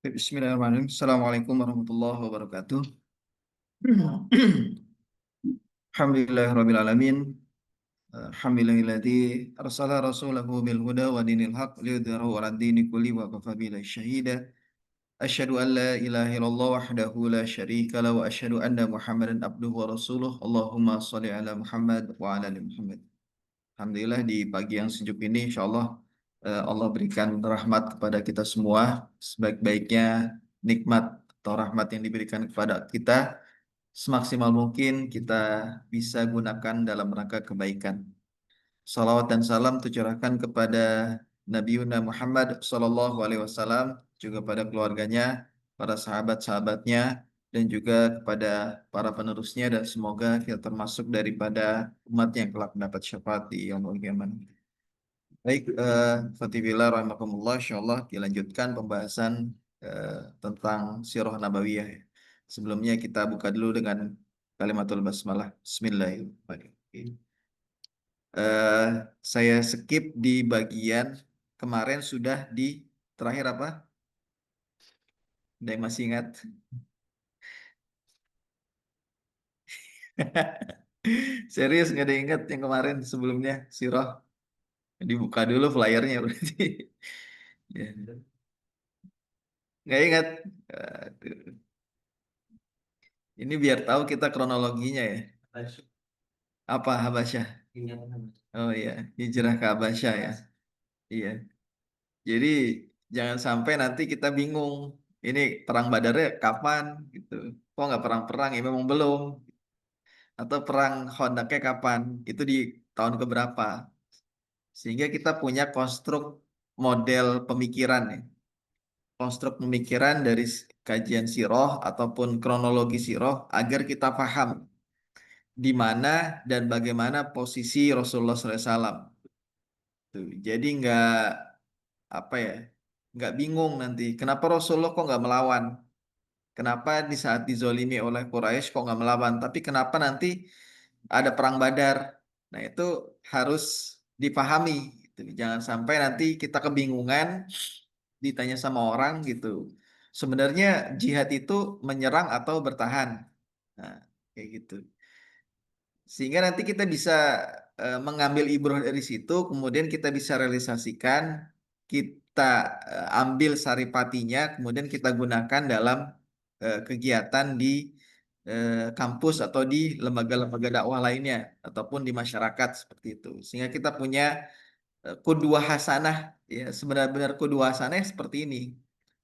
Bismillahirrahmanirrahim. Assalamualaikum warahmatullahi wabarakatuh. Alhamdulillahirrahmanirrahim. Alhamdulillahilladzi arsala rasulahu bil huda wa dinil haq liyudhhirahu 'ala dini kulli wa kafa billahi syahida. Asyhadu an la ilaha illallah wahdahu la syarika lahu wa asyhadu anna Muhammadan abduhu wa rasuluh. Allahumma shalli ala Muhammad wa ala ali Muhammad. Alhamdulillah di pagi yang sejuk ini insyaallah Allah berikan rahmat kepada kita semua sebaik-baiknya nikmat atau rahmat yang diberikan kepada kita semaksimal mungkin kita bisa gunakan dalam rangka kebaikan. Salawat dan salam tercurahkan kepada Nabi Yuna Muhammad Sallallahu Alaihi Wasallam, juga pada keluarganya, para sahabat-sahabatnya, dan juga kepada para penerusnya, dan semoga kita termasuk daripada umat yang kelak mendapat syafaat di yaumul qiyamah. Baik, Fatihillah rahimakumullah, insyaallah dilanjutkan pembahasan tentang Sirah Nabawiyah. Sebelumnya kita buka dulu dengan kalimatul basmalah. Bismillahirrahmanirrahim. Eh, saya skip di bagian kemarin sudah di terakhir apa? Ada yang masih ingat? Serius nggak ada yang ingat yang kemarin sebelumnya Sirah? Dibuka dulu flyernya berarti. Ya. Nggak ingat? Aduh. Ini biar tahu kita kronologinya ya. Apa Habasyah? Oh iya, hijrah ke Habasyah ya. Iya. Jadi jangan sampai nanti kita bingung. Ini perang Badarnya kapan gitu. Kok nggak perang-perang ya memang belum. Atau perang Khandaqnya kapan? Itu di tahun keberapa? Sehingga kita punya konstruk model pemikiran ya. Konstruk pemikiran dari kajian siroh ataupun kronologi siroh agar kita paham di mana dan bagaimana posisi Rasulullah SAW. Tuh, jadi nggak apa ya, nggak bingung nanti. Kenapa Rasulullah kok nggak melawan? Kenapa di saat dizolimi oleh Quraisy kok nggak melawan? Tapi kenapa nanti ada perang Badar? Nah itu harus dipahami. Gitu. Jangan sampai nanti kita kebingungan ditanya sama orang gitu. Sebenarnya jihad itu menyerang atau bertahan. Nah, kayak gitu. Sehingga nanti kita bisa mengambil ibroh dari situ, kemudian kita bisa realisasikan, kita ambil saripatinya, kemudian kita gunakan dalam kegiatan di kampus atau di lembaga-lembaga dakwah lainnya, ataupun di masyarakat seperti itu. Sehingga kita punya qudwah hasanah, ya sebenar-benar qudwah hasanah seperti ini.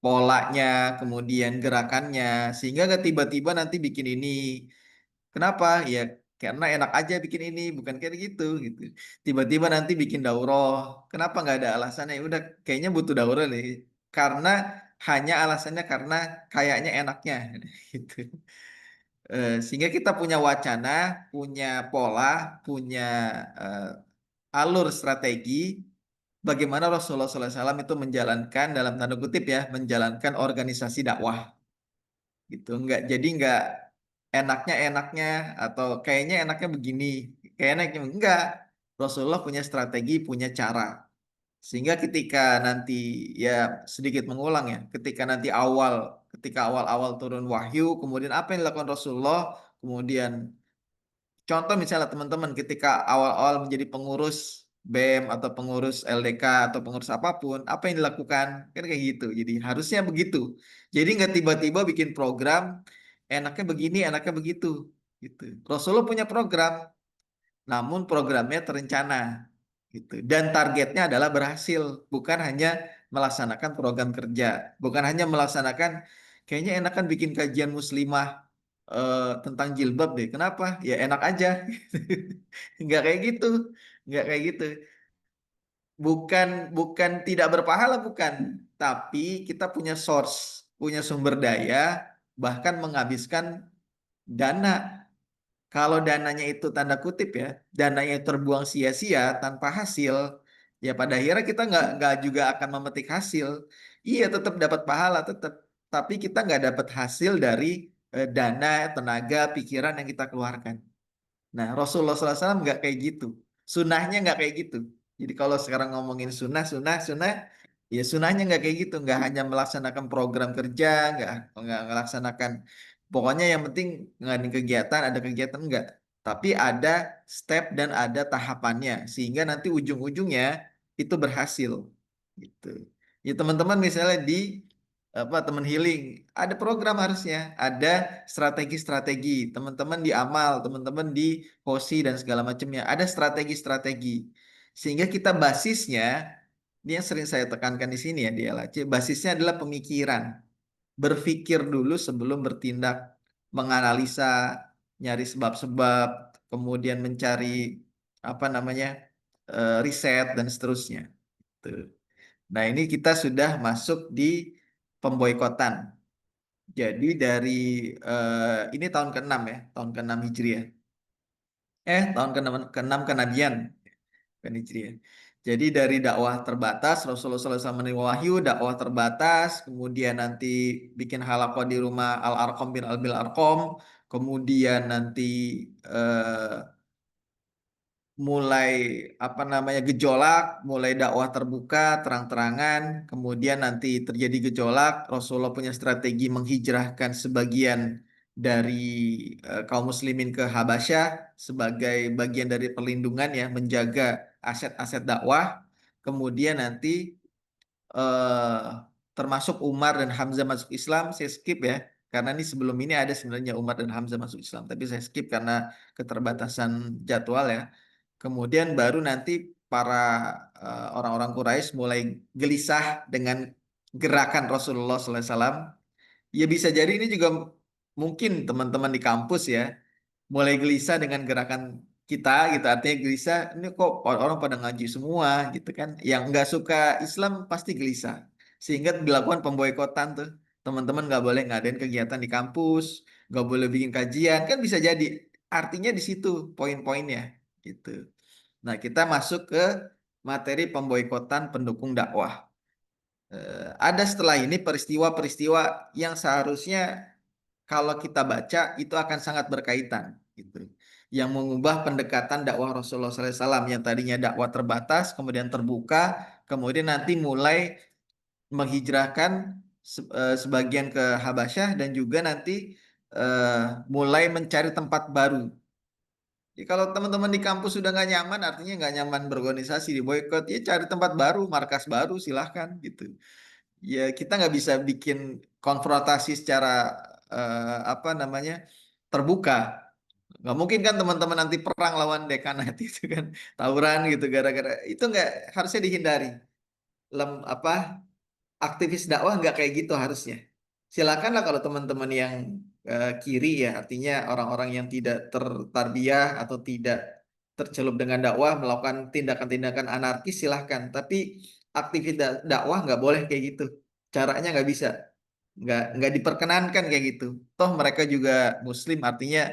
Polanya, kemudian gerakannya, sehingga nggak tiba-tiba nanti bikin ini. Kenapa? Ya karena enak aja bikin ini, bukan kayak gitu gitu. Tiba-tiba nanti bikin daurah. Kenapa nggak ada alasannya? Ya udah kayaknya butuh daurah nih. Karena hanya alasannya karena kayaknya enaknya gitu. Sehingga kita punya wacana, punya pola, punya alur strategi bagaimana Rasulullah SAW itu menjalankan dalam tanda kutip ya, menjalankan organisasi dakwah gitu. Enggak enaknya atau kayaknya enaknya begini, kayak enaknya enggak. Rasulullah punya strategi, punya cara. Sehingga ketika nanti ya sedikit mengulang ya, ketika awal-awal turun wahyu, kemudian apa yang dilakukan Rasulullah, kemudian contoh misalnya teman-teman ketika awal-awal menjadi pengurus BEM atau pengurus LDK atau pengurus apapun, apa yang dilakukan? Kan kayak gitu. Jadi harusnya begitu. Jadi nggak tiba-tiba bikin program, enaknya begini, enaknya begitu. Gitu. Rasulullah punya program, namun programnya terencana. Gitu. Dan targetnya adalah berhasil, bukan hanya melaksanakan program kerja, bukan hanya melaksanakan, kayaknya enakan bikin kajian muslimah tentang jilbab deh. Kenapa? Ya enak aja. Nggak kayak gitu. Nggak kayak gitu. Bukan bukan tidak berpahala bukan, tapi kita punya source, punya sumber daya, bahkan menghabiskan dana. Kalau dananya itu tanda kutip ya, dananya terbuang sia-sia tanpa hasil, ya pada akhirnya kita nggak juga akan memetik hasil. Iya tetap dapat pahala tetap, tapi kita nggak dapat hasil dari dana, tenaga, pikiran yang kita keluarkan. Nah Rasulullah SAW nggak kayak gitu, sunnahnya nggak kayak gitu. Jadi kalau sekarang ngomongin sunnah, sunnah, sunnah, Ya sunahnya nggak kayak gitu, nggak hanya melaksanakan program kerja, nggak melaksanakan, pokoknya yang penting ngadain kegiatan, ada kegiatan enggak. Tapi ada step dan ada tahapannya, sehingga nanti ujung-ujungnya itu berhasil. Gitu. Ya teman-teman misalnya di apa teman healing, ada program harusnya, ada strategi-strategi. Teman-teman di amal, teman-teman di posi dan segala macamnya, ada strategi-strategi. Sehingga kita basisnya ini yang sering saya tekankan di sini ya di LHC, basisnya adalah pemikiran. Berpikir dulu sebelum bertindak, menganalisa, nyari sebab-sebab, kemudian mencari apa namanya riset dan seterusnya. Tuh. Nah ini kita sudah masuk di pemboikotan. Jadi dari ini tahun ke-6 ya, tahun ke-6 Hijriah. Tahun ke-6 kenabian. Bukan Hijriah. Jadi dari dakwah terbatas, Rasulullah SAW menerima wahyu, dakwah terbatas, kemudian nanti bikin halaqah di rumah Al-Arqam bin Al-Bil Arqam, kemudian nanti eh, mulai apa namanya gejolak, mulai dakwah terbuka, terang-terangan, kemudian nanti terjadi gejolak, Rasulullah punya strategi menghijrahkan sebagian dari kaum muslimin ke Habasyah sebagai bagian dari perlindungan ya, menjaga aset-aset dakwah. Kemudian nanti eh, termasuk Umar dan Hamzah masuk Islam, saya skip ya. Karena ini sebelum ini ada sebenarnya Umar dan Hamzah masuk Islam, tapi saya skip karena keterbatasan jadwal ya. Kemudian baru nanti para orang-orang Quraisy mulai gelisah dengan gerakan Rasulullah SAW. Ya bisa jadi ini juga mungkin teman-teman di kampus ya mulai gelisah dengan gerakan kita gitu, artinya gelisah ini kok orang pada ngaji semua gitu kan, yang nggak suka Islam pasti gelisah, sehingga dilakukan pemboikotan tuh, teman-teman nggak boleh ngadain kegiatan di kampus, nggak boleh bikin kajian, kan bisa jadi artinya di situ poin-poinnya gitu. Nah kita masuk ke materi pemboikotan pendukung dakwah. Ada setelah ini peristiwa-peristiwa yang seharusnya kalau kita baca itu akan sangat berkaitan gitu. Yang mengubah pendekatan dakwah Rasulullah SAW yang tadinya dakwah terbatas, kemudian terbuka, kemudian nanti mulai menghijrahkan sebagian ke Habasyah dan juga nanti eh, mulai mencari tempat baru. Jadi kalau teman-teman di kampus sudah nggak nyaman, artinya nggak nyaman berorganisasi di boykot, ya cari tempat baru, markas baru, silahkan gitu. Ya kita nggak bisa bikin konfrontasi secara apa namanya terbuka. Nggak mungkin kan teman-teman nanti perang lawan dekanat itu kan, tawuran gitu gara-gara itu, nggak, harusnya dihindari. Apa aktivis dakwah nggak kayak gitu harusnya. Silakanlah kalau teman-teman yang kiri ya, artinya orang-orang yang tidak tertarbiyah atau tidak tercelup dengan dakwah melakukan tindakan-tindakan anarkis, silahkan. Tapi aktivis dakwah nggak boleh kayak gitu. Caranya nggak bisa, nggak diperkenankan kayak gitu. Toh mereka juga Muslim, artinya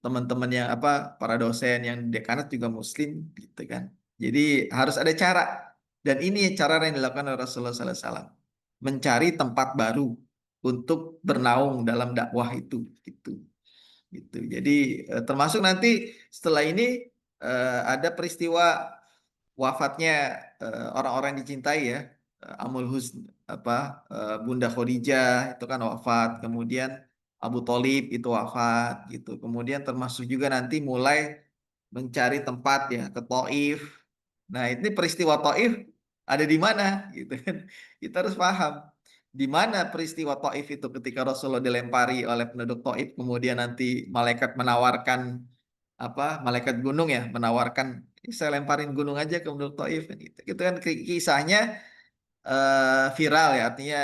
teman-teman yang apa para dosen yang di dekanat juga Muslim gitu kan. Jadi harus ada cara. Dan ini cara yang dilakukan oleh Rasulullah SAW, mencari tempat baru untuk bernaung dalam dakwah itu gitu gitu. Jadi termasuk nanti setelah ini ada peristiwa wafatnya orang-orang yang dicintai ya, Amul Husn, apa Bunda Khadijah itu kan wafat, kemudian Abu Thalib itu wafat gitu, kemudian termasuk juga nanti mulai mencari tempat ya ke Taif. Nah ini peristiwa Taif ada di mana gitu kan, kita harus paham di mana peristiwa Taif itu, ketika Rasulullah dilempari oleh penduduk Taif, kemudian nanti malaikat menawarkan apa, malaikat gunung ya menawarkan, saya lemparin gunung aja ke penduduk Taif kan gitu. Itu kan kisahnya viral ya, artinya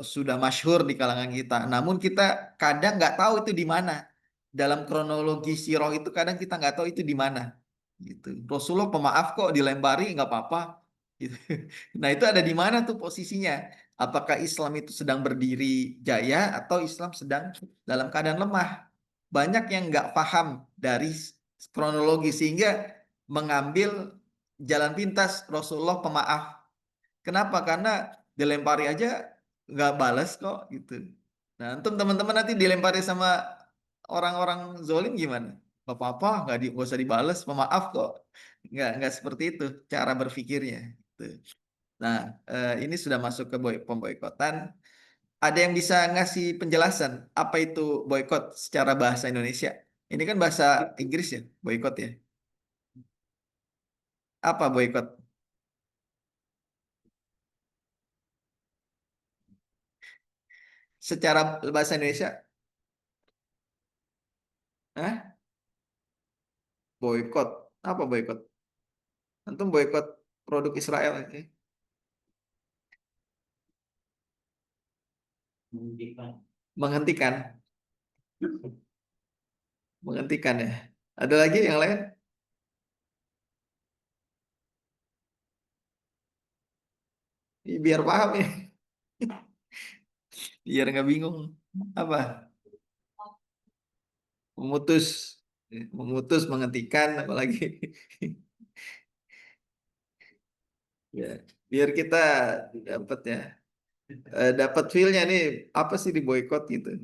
sudah masyhur di kalangan kita. Namun kita kadang nggak tahu itu di mana. Dalam kronologi sirah itu kadang kita nggak tahu itu di mana. Gitu. Rasulullah pemaaf kok, dilempari nggak apa-apa. Gitu. Nah itu ada di mana tuh posisinya? Apakah Islam itu sedang berdiri jaya atau Islam sedang dalam keadaan lemah? Banyak yang nggak paham dari kronologi sehingga mengambil jalan pintas Rasulullah pemaaf. Kenapa? Karena dilempari aja nggak balas kok gitu. Nah, antum teman-teman nanti dilempari sama orang-orang zolim gimana? Gak apa-apa, nggak usah dibalas, pemaaf kok. Nggak seperti itu cara berpikirnya. Gitu. Nah, ini sudah masuk ke pemboikotan. Ada yang bisa ngasih penjelasan apa itu boykot secara bahasa Indonesia? Ini kan bahasa Inggris ya, boykot ya. Apa boykot? Secara bahasa Indonesia, Hah? Boykot. Apa boykot? Antum boykot produk Israel aja. Menghentikan, menghentikan ya. Ada lagi yang lain? Biar paham ya, biar nggak bingung. Apa? Memutus, memutus, menghentikan, apalagi. Ya, biar kita dapat ya, dapat feel-nya nih apa sih di boykot gitu.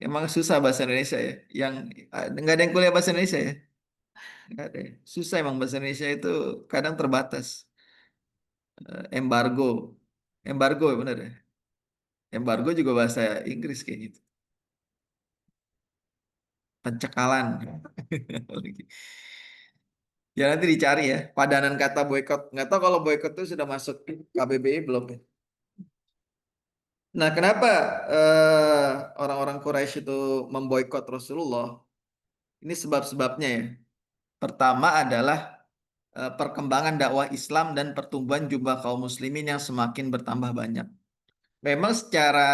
Emang susah bahasa Indonesia ya. Yang nggak ada yang kuliah bahasa Indonesia ya. Nggak ada ya. Susah emang bahasa Indonesia itu kadang terbatas. Embargo, embargo ya benar ya. Embargo juga bahasa Inggris kayak gitu. Pencekalan. Ya nanti dicari ya padanan kata boykot. Nggak tahu kalau boykot itu sudah masuk KBBI belum ya. Nah, kenapa orang-orang Quraisy itu memboikot Rasulullah? Ini sebab-sebabnya ya. Pertama adalah perkembangan dakwah Islam dan pertumbuhan jumlah kaum muslimin yang semakin bertambah banyak. Memang secara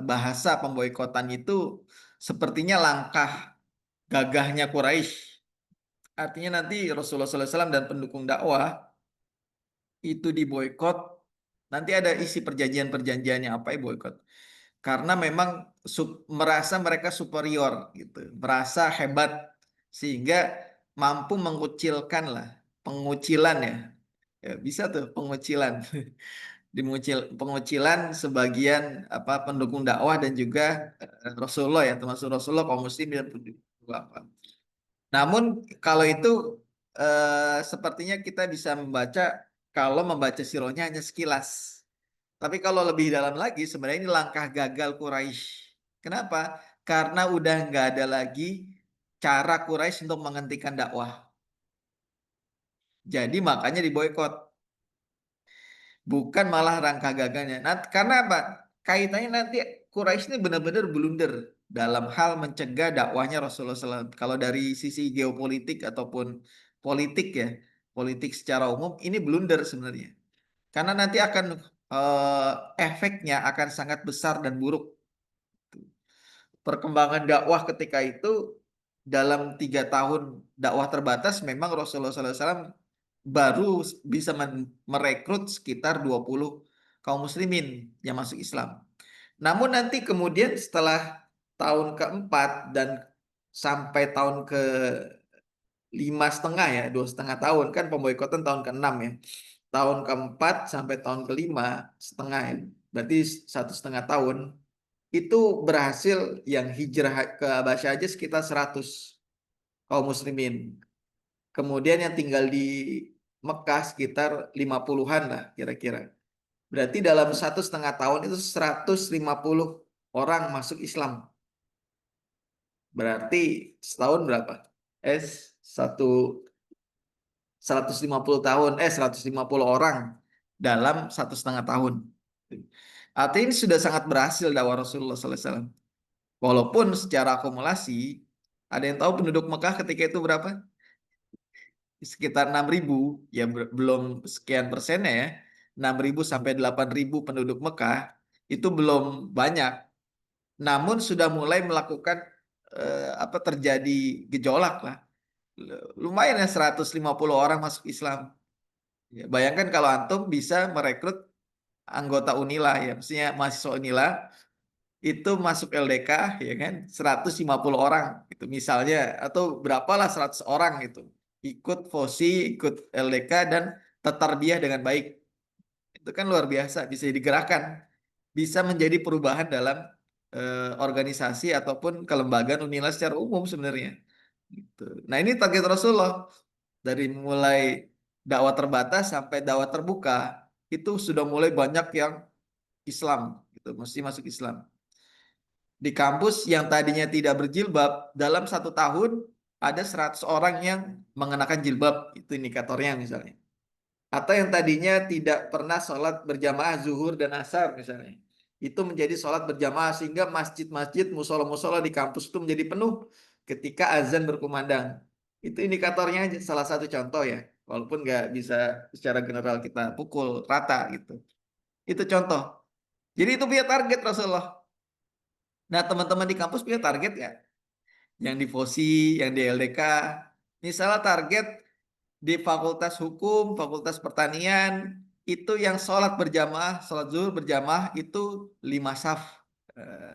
bahasa pemboikotan itu sepertinya langkah gagahnya Quraisy. Artinya nanti Rasulullah SAW dan pendukung dakwah itu diboikot. Nanti ada isi perjanjian-perjanjiannya apa ya boikot. Karena memang merasa mereka superior gitu, merasa hebat sehingga mampu mengucilkan lah, pengucilan ya. Ya, bisa tuh pengucilan. Pengucilan sebagian apa pendukung dakwah dan juga Rasulullah ya, termasuk Rasulullah kaum muslim dan pendukung apa. Namun kalau itu sepertinya kita bisa membaca kalau membaca sirahnya hanya sekilas. Tapi kalau lebih dalam lagi, sebenarnya ini langkah gagal Quraisy. Kenapa? Karena udah nggak ada lagi cara Quraisy untuk menghentikan dakwah. Jadi makanya diboykot. Bukan malah rangka gagalnya. Nah, karena apa? Kaitannya nanti Quraisy ini benar-benar blunder dalam hal mencegah dakwahnya Rasulullah SAW. Kalau dari sisi geopolitik ataupun politik ya, politik secara umum ini blunder sebenarnya. Karena nanti akan efeknya akan sangat besar dan buruk. Perkembangan dakwah ketika itu dalam 3 tahun dakwah terbatas memang Rasulullah SAW baru bisa merekrut sekitar 20 kaum muslimin yang masuk Islam. Namun nanti kemudian setelah tahun keempat dan sampai tahun ke 5,5 ya, 2,5 tahun kan pemboikotan tahun ke-6 ya. Tahun keempat sampai tahun ke 5,5 ya. Berarti 1,5 tahun itu berhasil yang hijrah ke Habasyah aja sekitar 100 kaum muslimin. Kemudian yang tinggal di Mekah sekitar 50-an lah kira-kira. Berarti dalam 1,5 tahun itu 150 orang masuk Islam. Berarti setahun berapa? Eh, 150 tahun, 150 orang dalam 1,5 tahun. Artinya ini sudah sangat berhasil dakwah Rasulullah SAW. Walaupun secara akumulasi, ada yang tahu penduduk Mekah ketika itu berapa? Sekitar 6.000, ya belum sekian persennya ya. 6.000 sampai 8.000 penduduk Mekah itu belum banyak. Namun sudah mulai melakukan apa terjadi gejolak lah. Lumayan ya 150 orang masuk Islam. Ya, bayangkan kalau antum bisa merekrut anggota Unila ya, maksudnya mahasiswa Unila itu masuk LDK ya kan 150 orang itu misalnya atau berapalah 100 orang itu ikut FOSI, ikut LDK dan tertarbiyah dengan baik. Itu kan luar biasa bisa digerakkan, bisa menjadi perubahan dalam organisasi ataupun kelembagaan Unila secara umum sebenarnya. Gitu. Nah, ini target Rasulullah dari mulai dakwah terbatas sampai dakwah terbuka itu sudah mulai banyak yang Islam gitu, mesti masuk Islam. Di kampus yang tadinya tidak berjilbab, dalam 1 tahun ada 100 orang yang mengenakan jilbab, itu indikatornya misalnya. Atau yang tadinya tidak pernah sholat berjamaah zuhur dan asar misalnya. Itu menjadi sholat berjamaah sehingga masjid-masjid, musola-musola di kampus itu menjadi penuh ketika azan berkumandang. Itu indikatornya aja, salah satu contoh ya. Walaupun nggak bisa secara general kita pukul rata gitu. Itu contoh. Jadi itu punya target Rasulullah. Nah, teman-teman di kampus punya target ya. Yang di FOSI, yang di LDK. Misalnya target di Fakultas Hukum, Fakultas Pertanian, itu yang sholat berjamaah, sholat zuhur berjamaah itu 5 saf. Eh,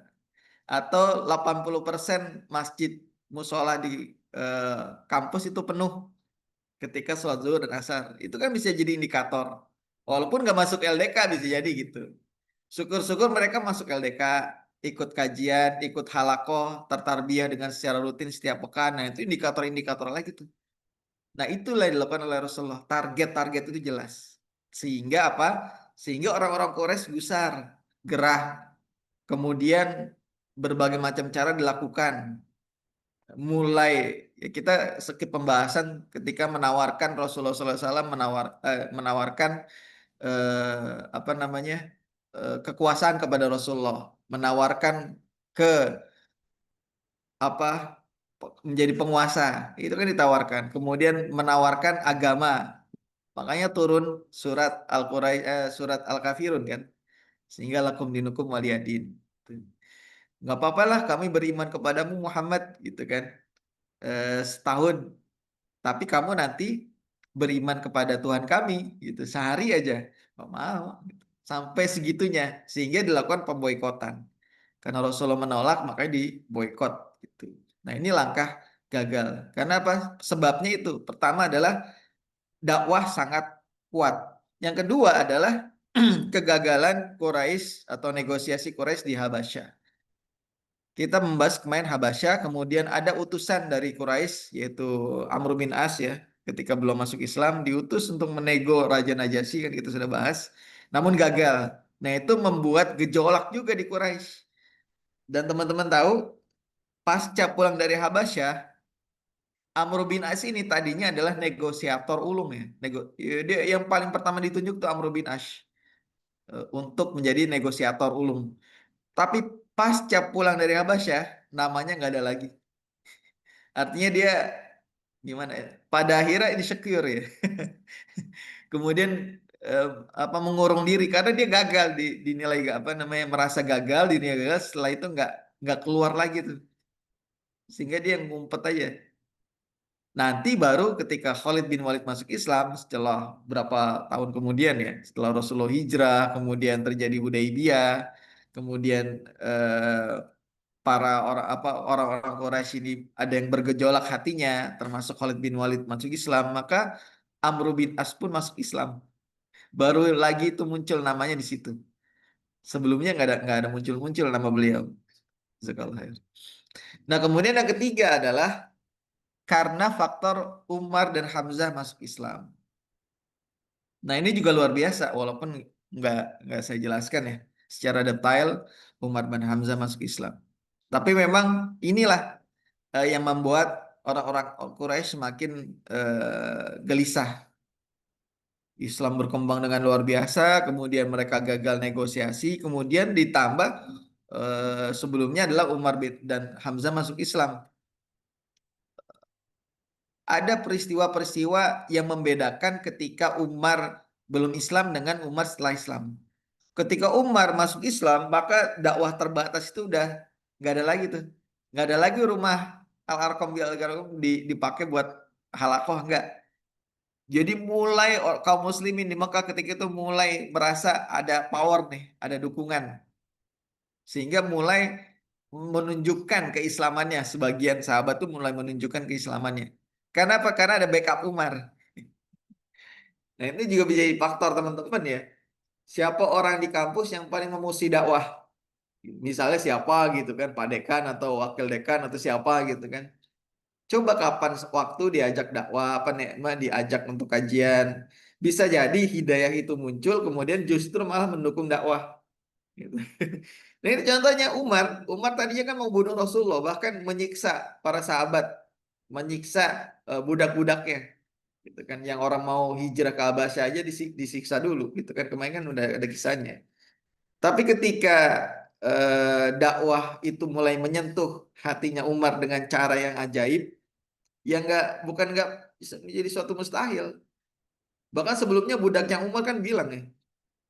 Atau 80% masjid musola di kampus itu penuh ketika sholat zuhur dan asar. Itu kan bisa jadi indikator. Walaupun nggak masuk LDK bisa jadi gitu. Syukur-syukur mereka masuk LDK, ikut kajian, ikut halakoh, tertarbiyah dengan secara rutin setiap pekan. Nah, itu indikator-indikator lagi tuh. Nah, itulah yang dilakukan oleh Rasulullah. Target-target itu jelas. Sehingga apa? Sehingga orang-orang Quraisy gusar, gerah. Kemudian berbagai macam cara dilakukan. Mulai ya kita skip pembahasan ketika menawarkan Rasulullah SAW menawarkan apa namanya kekuasaan kepada Rasulullah, menawarkan ke apa menjadi penguasa, itu kan ditawarkan. Kemudian menawarkan agama, makanya turun surat Al-Kafirun kan, sehingga lakum dinukum waliyadin. Nggak apa-apa lah kami beriman kepadamu Muhammad gitu kan, setahun. Tapi kamu nanti beriman kepada Tuhan kami gitu sehari aja. Nggak mau gitu. Sampai segitunya sehingga dilakukan pemboikotan. Karena Rasulullah menolak makanya diboikot gitu. Nah, ini langkah gagal. Karena apa? Sebabnya itu. Pertama adalah dakwah sangat kuat. Yang kedua adalah kegagalan Quraisy atau negosiasi Quraisy di Habasyah. Kita membahas kemarin Habasyah, kemudian ada utusan dari Quraisy yaitu Amr bin As ya, ketika belum masuk Islam diutus untuk menego Raja Najasyi kan kita sudah bahas, namun gagal. Nah, itu membuat gejolak juga di Quraisy. Dan teman-teman tahu, pasca pulang dari Habasyah, Amr bin As ini tadinya adalah negosiator ulung ya. Dia yang paling pertama ditunjuk tuh Amr bin As untuk menjadi negosiator ulung. Tapi pasca pulang dari Habasyah, namanya nggak ada lagi. Artinya dia gimana ya? Pada akhirnya insecure ya. Kemudian eh, apa mengurung diri karena dia gagal dinilai apa namanya merasa gagal dinilai gagal setelah itu nggak keluar lagi tuh sehingga dia ngumpet aja. Nanti baru ketika Khalid bin Walid masuk Islam setelah berapa tahun kemudian ya, setelah Rasulullah hijrah, kemudian terjadi Hudaybiyah, kemudian para orang-orang Quraisy ini ada yang bergejolak hatinya, termasuk Khalid bin Walid masuk Islam, maka Amr bin As pun masuk Islam. Baru lagi itu muncul namanya di situ. Sebelumnya nggak ada muncul-muncul nama beliau. Jazakallah khair. Nah, kemudian yang ketiga adalah karena faktor Umar dan Hamzah masuk Islam. Nah, ini juga luar biasa, walaupun nggak saya jelaskan ya secara detail Umar dan Hamzah masuk Islam. Tapi memang inilah yang membuat orang-orang Quraisy semakin gelisah. Islam berkembang dengan luar biasa, kemudian mereka gagal negosiasi, kemudian ditambah sebelumnya adalah dan Hamzah masuk Islam. Ada peristiwa-peristiwa yang membedakan ketika Umar belum Islam dengan Umar setelah Islam. Ketika Umar masuk Islam, maka dakwah terbatas itu udah nggak ada lagi tuh, nggak ada lagi rumah Al-Arqam dipakai buat halakoh nggak. Jadi mulai kaum muslimin di Mekah ketika itu mulai merasa ada power nih, ada dukungan. Sehingga mulai menunjukkan keislamannya. Sebagian sahabat tuh mulai menunjukkan keislamannya. Karena apa? Karena ada backup Umar. Nah, ini juga bisa jadi faktor teman-teman ya. Siapa orang di kampus yang paling memuji dakwah? Misalnya siapa gitu kan, Pak Dekan atau Wakil Dekan atau siapa gitu kan. Coba kapan waktu diajak dakwah, apa diajak untuk kajian. Bisa jadi hidayah itu muncul, kemudian justru malah mendukung dakwah. Gitu. Nah ini contohnya Umar. Umar tadinya kan mau bunuh Rasulullah, bahkan menyiksa para sahabat, menyiksa budak-budaknya. Gitu kan, yang orang mau hijrah ke Abbasya aja disiksa dulu. Gitu kan, kemarin kan udah ada kisahnya. Tapi ketika dakwah itu mulai menyentuh hatinya Umar dengan cara yang ajaib, ya bukan nggak bisa menjadi suatu mustahil. Bahkan sebelumnya budaknya Umar kan bilang ya,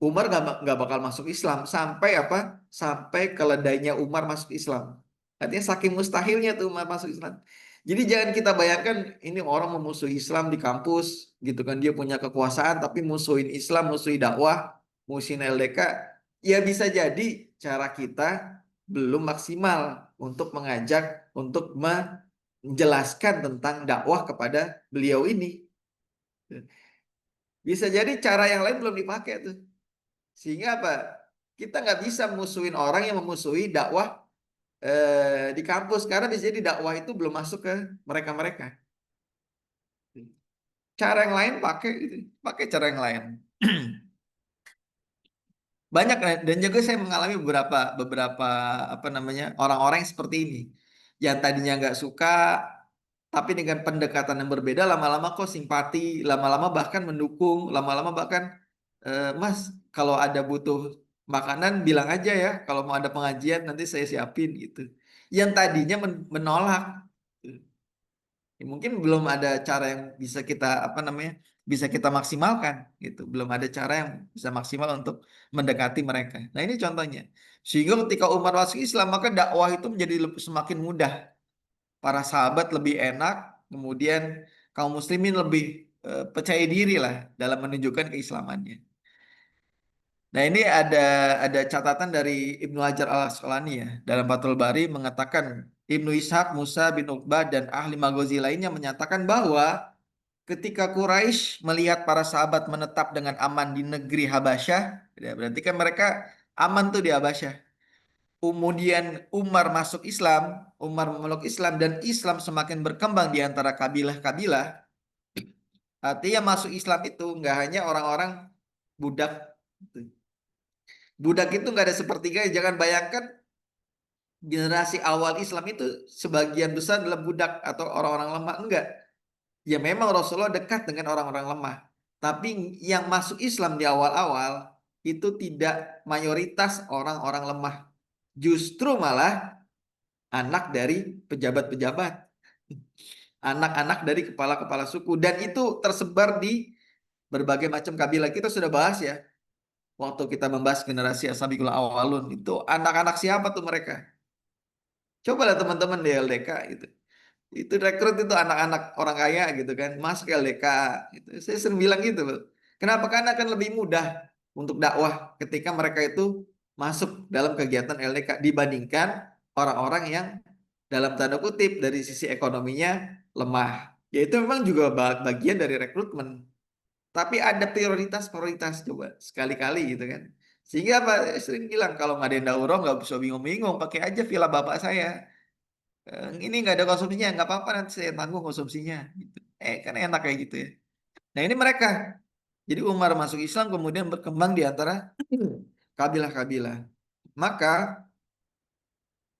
Umar nggak bakal masuk Islam sampai apa? Sampai keledainya Umar masuk Islam. Artinya saking mustahilnya tuh Umar masuk Islam. Jadi jangan kita bayangkan ini orang memusuhi Islam di kampus, gitu kan, dia punya kekuasaan tapi musuhin Islam, musuhi dakwah, musuhin LDK. Ya bisa jadi cara kita belum maksimal untuk mengajak, untuk menjelaskan tentang dakwah kepada beliau ini. Bisa jadi cara yang lain belum dipakai tuh. Sehingga apa? Kita nggak bisa musuhin orang yang memusuhi dakwah di kampus karena bisa jadi dakwah itu belum masuk ke mereka-mereka. Cara yang lain pakai gitu, pakai cara yang lain. Banyak dan juga saya mengalami beberapa beberapa apa namanya orang-orang yang seperti ini, yang tadinya nggak suka, tapi dengan pendekatan yang berbeda lama-lama kok simpati, lama-lama bahkan mendukung, lama-lama bahkan Mas kalau ada butuh makanan bilang aja ya, kalau mau ada pengajian nanti saya siapin gitu. Yang tadinya menolak. Ya, mungkin belum ada cara yang bisa kita apa namanya bisa kita maksimalkan gitu. Belum ada cara yang bisa maksimal untuk mendekati mereka. Nah ini contohnya. Sehingga ketika Umar masuk Islam maka dakwah itu menjadi semakin mudah. Para sahabat lebih enak, kemudian kaum muslimin lebih percaya diri lah dalam menunjukkan keislamannya. Nah ini ada catatan dari Ibnu Hajar Al Asqalani ya dalam Fathul Bari mengatakan Ibnu Ishaq, Musa bin Uqbah dan ahli Maghazi lainnya menyatakan bahwa ketika Quraisy melihat para sahabat menetap dengan aman di negeri Habasyah, ya berarti kan mereka aman tuh di Habasyah. Kemudian Umar masuk Islam, Umar memeluk Islam dan Islam semakin berkembang di antara kabilah-kabilah. Artinya masuk Islam itu nggak hanya orang-orang budak. Budak itu nggak ada sepertiga. Jangan bayangkan generasi awal Islam itu sebagian besar adalah budak atau orang-orang lemah. Enggak. Ya memang Rasulullah dekat dengan orang-orang lemah. Tapi yang masuk Islam di awal-awal itu tidak mayoritas orang-orang lemah. Justru malah anak dari pejabat-pejabat. Anak-anak dari kepala-kepala suku. Dan itu tersebar di berbagai macam kabilah. Kita sudah bahas ya. Waktu kita membahas generasi As-Sabiqul Awwalun. Itu anak-anak siapa tuh mereka? Cobalah teman-teman di LDK itu. Itu rekrut itu anak-anak orang kaya gitu kan, masuk LDK gitu. Saya sering bilang gitu loh. Kenapa? Karena akan lebih mudah untuk dakwah ketika mereka itu masuk dalam kegiatan LDK dibandingkan orang-orang yang dalam tanda kutip dari sisi ekonominya lemah. Ya itu memang juga bagian dari rekrutmen. Tapi ada prioritas-prioritas coba sekali-kali gitu kan. Sehingga apa? Saya sering bilang kalau nggak ada yang daurah nggak bisa bingung-bingung, pakai aja villa bapak saya. Ini nggak ada konsumsinya, nggak apa-apa nanti saya tanggung konsumsinya. Gitu. Kan enak kayak gitu ya. Nah ini mereka. Jadi Umar masuk Islam kemudian berkembang di antara kabilah-kabilah. Maka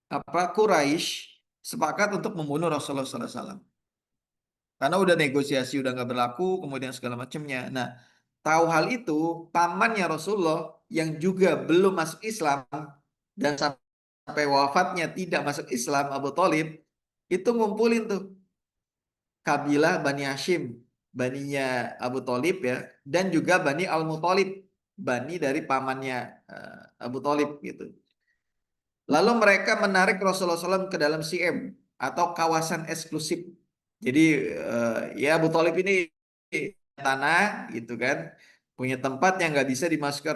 apa Quraisy sepakat untuk membunuh Rasulullah SAW. Karena udah negosiasi udah nggak berlaku, kemudian segala macamnya. Nah, tahu hal itu, pamannya Rasulullah yang juga belum masuk Islam dan sampai wafatnya tidak masuk Islam, Abu Thalib, itu ngumpulin tuh kabilah Bani Hashim, baninya Abu Thalib ya, dan juga Bani Al-Muthalib, bani dari pamannya Abu Thalib gitu. Lalu mereka menarik Rasulullah SAW ke dalam Siem atau kawasan eksklusif. Jadi ya Abu Thalib ini tanah gitu kan, punya tempat yang nggak bisa dimasuki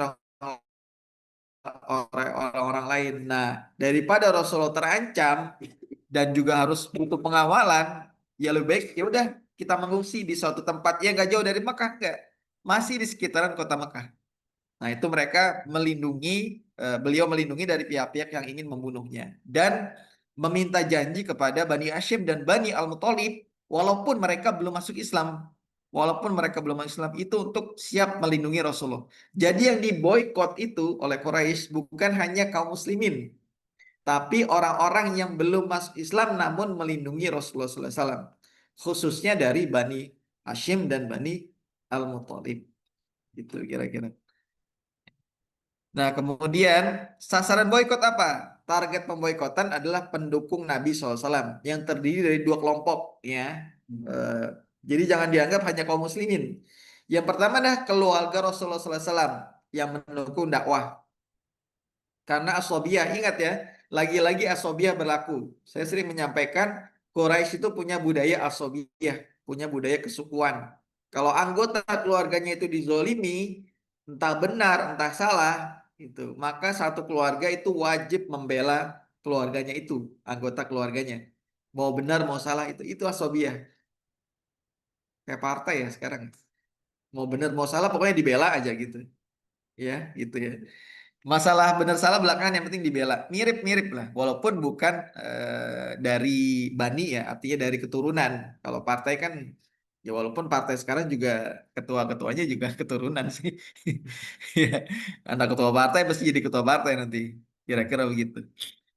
orang-orang lain. Nah, daripada Rasulullah terancam dan juga harus butuh pengawalan, ya lebih baik ya udah kita mengungsi di suatu tempat yang nggak jauh dari Mekah, nggak masih di sekitaran kota Mekah. Nah, itu mereka melindungi beliau melindungi dari pihak-pihak yang ingin membunuhnya dan meminta janji kepada Bani Hashim dan Bani Al-Muthalib walaupun mereka belum masuk Islam. Walaupun mereka belum masuk Islam itu untuk siap melindungi Rasulullah. Jadi yang diboykot itu oleh Quraisy bukan hanya kaum muslimin, tapi orang-orang yang belum masuk Islam namun melindungi Rasulullah SAW. Khususnya dari Bani Hashim dan Bani Al-Muthalib. Itu kira-kira. Nah, kemudian sasaran boykot apa? Target pemboikotan adalah pendukung Nabi SAW yang terdiri dari dua kelompok, ya. Eh, jadi jangan dianggap hanya kaum muslimin. Yang pertama adalah keluarga Rasulullah SAW yang mendukung dakwah. Karena asobiyah, ingat ya, lagi-lagi asobiyah berlaku. Saya sering menyampaikan Quraisy itu punya budaya asobiyah, punya budaya kesukuan. Kalau anggota keluarganya itu dizolimi, entah benar, entah salah, itu, maka satu keluarga itu wajib membela keluarganya itu, anggota keluarganya. Mau benar, mau salah itu asobiyah. Kayak partai ya sekarang. Mau benar, mau salah, pokoknya dibela aja gitu. Ya, gitu ya. Masalah benar salah belakangan yang penting dibela. Mirip-mirip lah, walaupun bukan dari bani ya, artinya dari keturunan. Kalau partai kan ya walaupun partai sekarang juga ketua-ketuanya juga keturunan sih. Ya, anak ketua partai pasti jadi ketua partai nanti. Kira-kira begitu.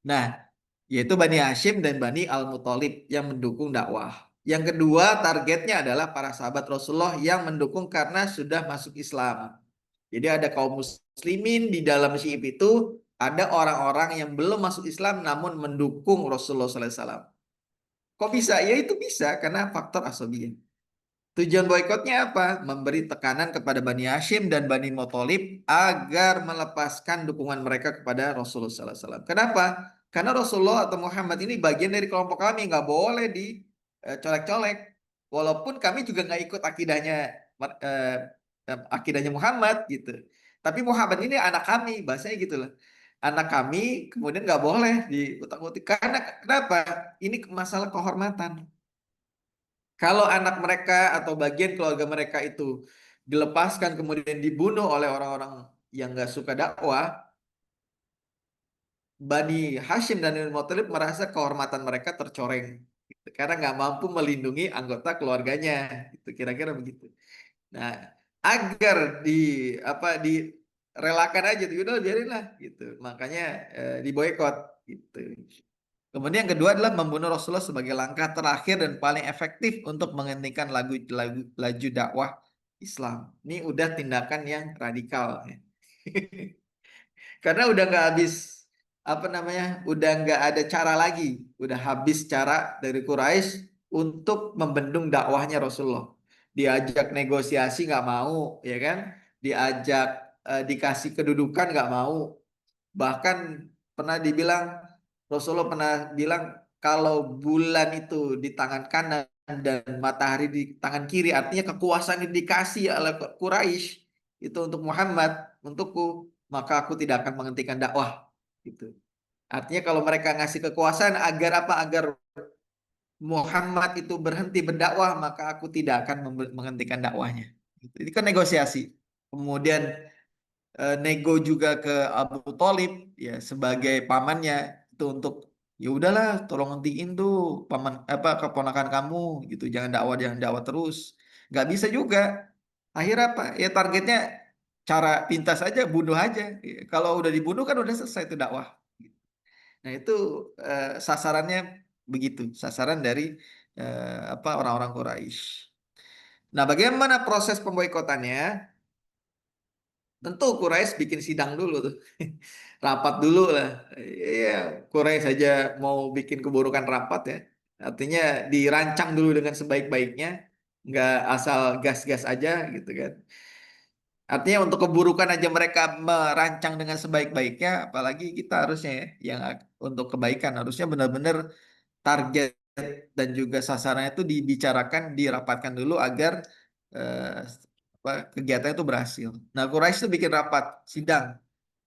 Nah, yaitu Bani Hashim dan Bani Al-Muthalib yang mendukung dakwah. Yang kedua, targetnya adalah para sahabat Rasulullah yang mendukung karena sudah masuk Islam. Jadi ada kaum muslimin di dalam Syi'ib itu, ada orang-orang yang belum masuk Islam namun mendukung Rasulullah SAW. Kok bisa? Ya itu bisa karena faktor asabiyah. Tujuan boikotnya apa? Memberi tekanan kepada Bani Hashim dan Bani Muthalib agar melepaskan dukungan mereka kepada Rasulullah SAW. Kenapa? Karena Rasulullah atau Muhammad ini bagian dari kelompok kami, nggak boleh dicolek-colek. Walaupun kami juga nggak ikut eh, akidahnya Muhammad gitu. Tapi Muhammad ini anak kami, bahasanya gitu loh. Anak kami kemudian nggak boleh diutak-utik. Karena kenapa? Ini masalah kehormatan. Kalau anak mereka atau bagian keluarga mereka itu dilepaskan kemudian dibunuh oleh orang-orang yang nggak suka dakwah, Bani Hashim dan Bani Muthalib merasa kehormatan mereka tercoreng gitu. Karena nggak mampu melindungi anggota keluarganya. Itu kira-kira begitu. Nah, agar direlakan aja tuh, udah biarin lah gitu. Makanya diboykot gitu. Kemudian yang kedua adalah membunuh Rasulullah sebagai langkah terakhir dan paling efektif untuk menghentikan laju dakwah Islam. Ini udah tindakan yang radikal, ya. Karena udah nggak habis apa namanya, udah nggak ada cara lagi, udah habis cara dari Quraisy untuk membendung dakwahnya Rasulullah. Diajak negosiasi nggak mau, ya kan? Diajak dikasih kedudukan nggak mau. Bahkan pernah dibilang, Rasulullah pernah bilang kalau bulan itu di tangan kanan dan matahari di tangan kiri, artinya kekuasaan yang dikasih oleh Quraisy itu untuk Muhammad, untukku, maka aku tidak akan menghentikan dakwah. Gitu. Artinya kalau mereka ngasih kekuasaan agar apa? Agar Muhammad itu berhenti berdakwah, maka aku tidak akan menghentikan dakwahnya. Gitu. Itu kan negosiasi. Kemudian nego juga ke Abu Thalib ya sebagai pamannya itu untuk ya udahlah tolong hentiin tuh paman apa keponakan kamu gitu, jangan dakwah terus, nggak bisa juga. Akhirnya apa ya, targetnya cara pintas aja, bunuh aja. Ya, kalau udah dibunuh kan udah selesai itu dakwah. Nah itu sasarannya begitu, sasaran dari apa orang-orang Quraisy. Nah, bagaimana proses pemboikotannya? Tentu Quraisy bikin sidang dulu tuh. Rapat dulu lah. Iya, Quraisy saja mau bikin keburukan rapat ya. Artinya dirancang dulu dengan sebaik-baiknya, nggak asal gas-gas aja gitu kan. Artinya untuk keburukan aja mereka merancang dengan sebaik-baiknya, apalagi kita harusnya ya, yang untuk kebaikan harusnya benar-benar target dan juga sasarannya itu dibicarakan, dirapatkan dulu agar eh, kegiatan itu berhasil. Nah, Quraisy itu bikin rapat sidang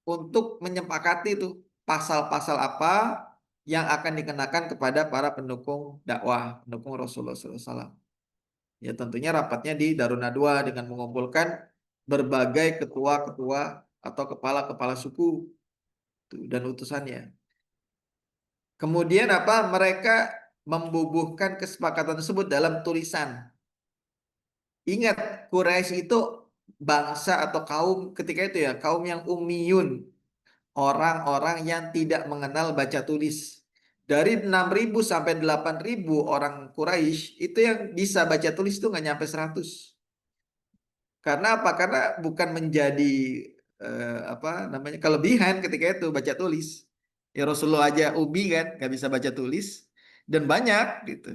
untuk menyepakati itu pasal-pasal apa yang akan dikenakan kepada para pendukung dakwah, pendukung Rasulullah SAW. Ya tentunya rapatnya di Darun Nadwa dengan mengumpulkan berbagai ketua-ketua atau kepala-kepala suku dan utusannya. Kemudian apa? Mereka membubuhkan kesepakatan tersebut dalam tulisan. Ingat, Quraisy itu bangsa atau kaum ketika itu ya, kaum yang ummiyun, orang-orang yang tidak mengenal baca tulis. Dari 6.000 sampai 8.000 orang Quraisy itu yang bisa baca tulis itu nggak nyampe 100. Karena apa? Karena bukan menjadi apa namanya kelebihan ketika itu baca tulis. Ya Rasulullah aja ubi kan nggak bisa baca tulis dan banyak gitu.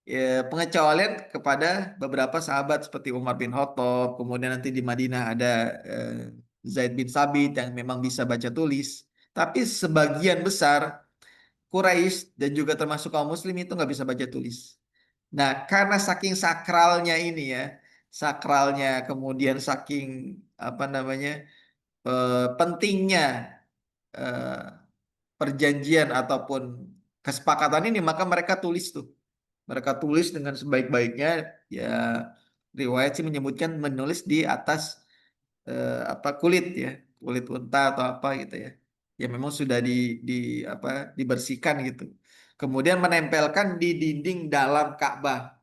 Ya, pengecualian kepada beberapa sahabat seperti Umar bin Khattab, kemudian nanti di Madinah ada eh, Zaid bin Sabit yang memang bisa baca tulis. Tapi sebagian besar Quraisy dan juga termasuk kaum Muslim itu nggak bisa baca tulis. Nah, karena saking sakralnya ini ya, sakralnya kemudian saking apa namanya pentingnya eh, perjanjian ataupun kesepakatan ini, maka mereka tulis tuh. Mereka tulis dengan sebaik-baiknya. Ya, riwayat sih menyebutkan menulis di atas apa kulit ya, kulit unta atau apa gitu ya. Ya memang sudah di apa dibersihkan gitu. Kemudian menempelkan di dinding dalam Ka'bah.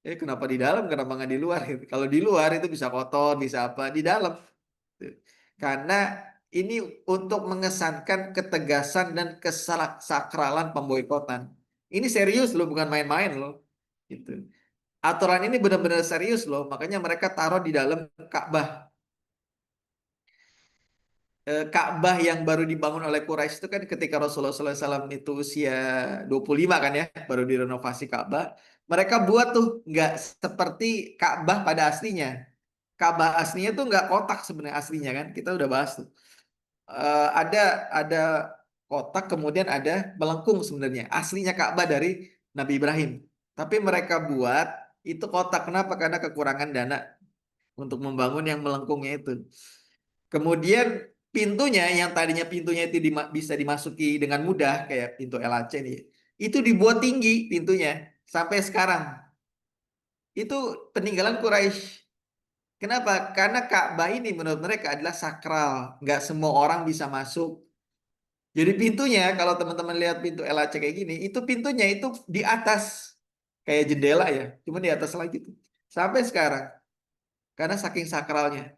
Kenapa di dalam? Kenapa nggak di luar? Gitu. Kalau di luar itu bisa kotor, bisa apa? Di dalam. Gitu. Karena ini untuk mengesankan ketegasan dan kesakralan pemboikotan. Ini serius loh, bukan main-main loh. Gitu. Aturan ini benar-benar serius loh, makanya mereka taruh di dalam Ka'bah. Ka'bah yang baru dibangun oleh Quraisy itu kan ketika Rasulullah SAW itu usia 25 kan ya, baru direnovasi Ka'bah. Mereka buat tuh nggak seperti Ka'bah pada aslinya. Ka'bah aslinya tuh nggak kotak sebenarnya aslinya kan, kita udah bahas tuh. Ada kotak kemudian ada melengkung sebenarnya. Aslinya Ka'bah dari Nabi Ibrahim. Tapi mereka buat itu kotak. Kenapa? Karena kekurangan dana untuk membangun yang melengkungnya itu. Kemudian pintunya yang tadinya pintunya itu bisa dimasuki dengan mudah kayak pintu LAC nih. Itu dibuat tinggi pintunya sampai sekarang. Itu peninggalan Quraisy. Kenapa? Karena Ka'bah ini menurut mereka adalah sakral. Nggak semua orang bisa masuk. Jadi pintunya kalau teman-teman lihat pintu LAC kayak gini, itu pintunya itu di atas kayak jendela ya, cuma di atas lagi tuh. Sampai sekarang karena saking sakralnya.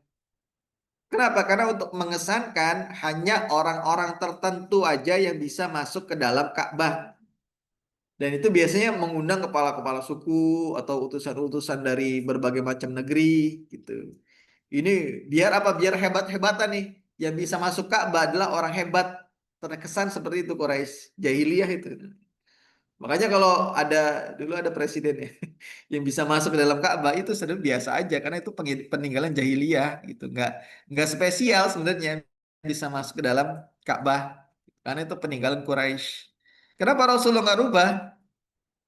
Kenapa? Karena untuk mengesankan hanya orang-orang tertentu aja yang bisa masuk ke dalam Ka'bah. Dan itu biasanya mengundang kepala-kepala suku atau utusan-utusan dari berbagai macam negeri gitu. Ini biar apa? Biar hebat-hebatan nih. Yang bisa masuk Ka'bah adalah orang hebat. Terkesan seperti itu Quraisy jahiliyah itu. Makanya kalau dulu ada presiden ya yang bisa masuk ke dalam Ka'bah itu sudah biasa aja karena itu peninggalan jahiliyah gitu. Nggak spesial sebenarnya bisa masuk ke dalam Ka'bah karena itu peninggalan Quraisy. Kenapa Rasulullah nggak rubah?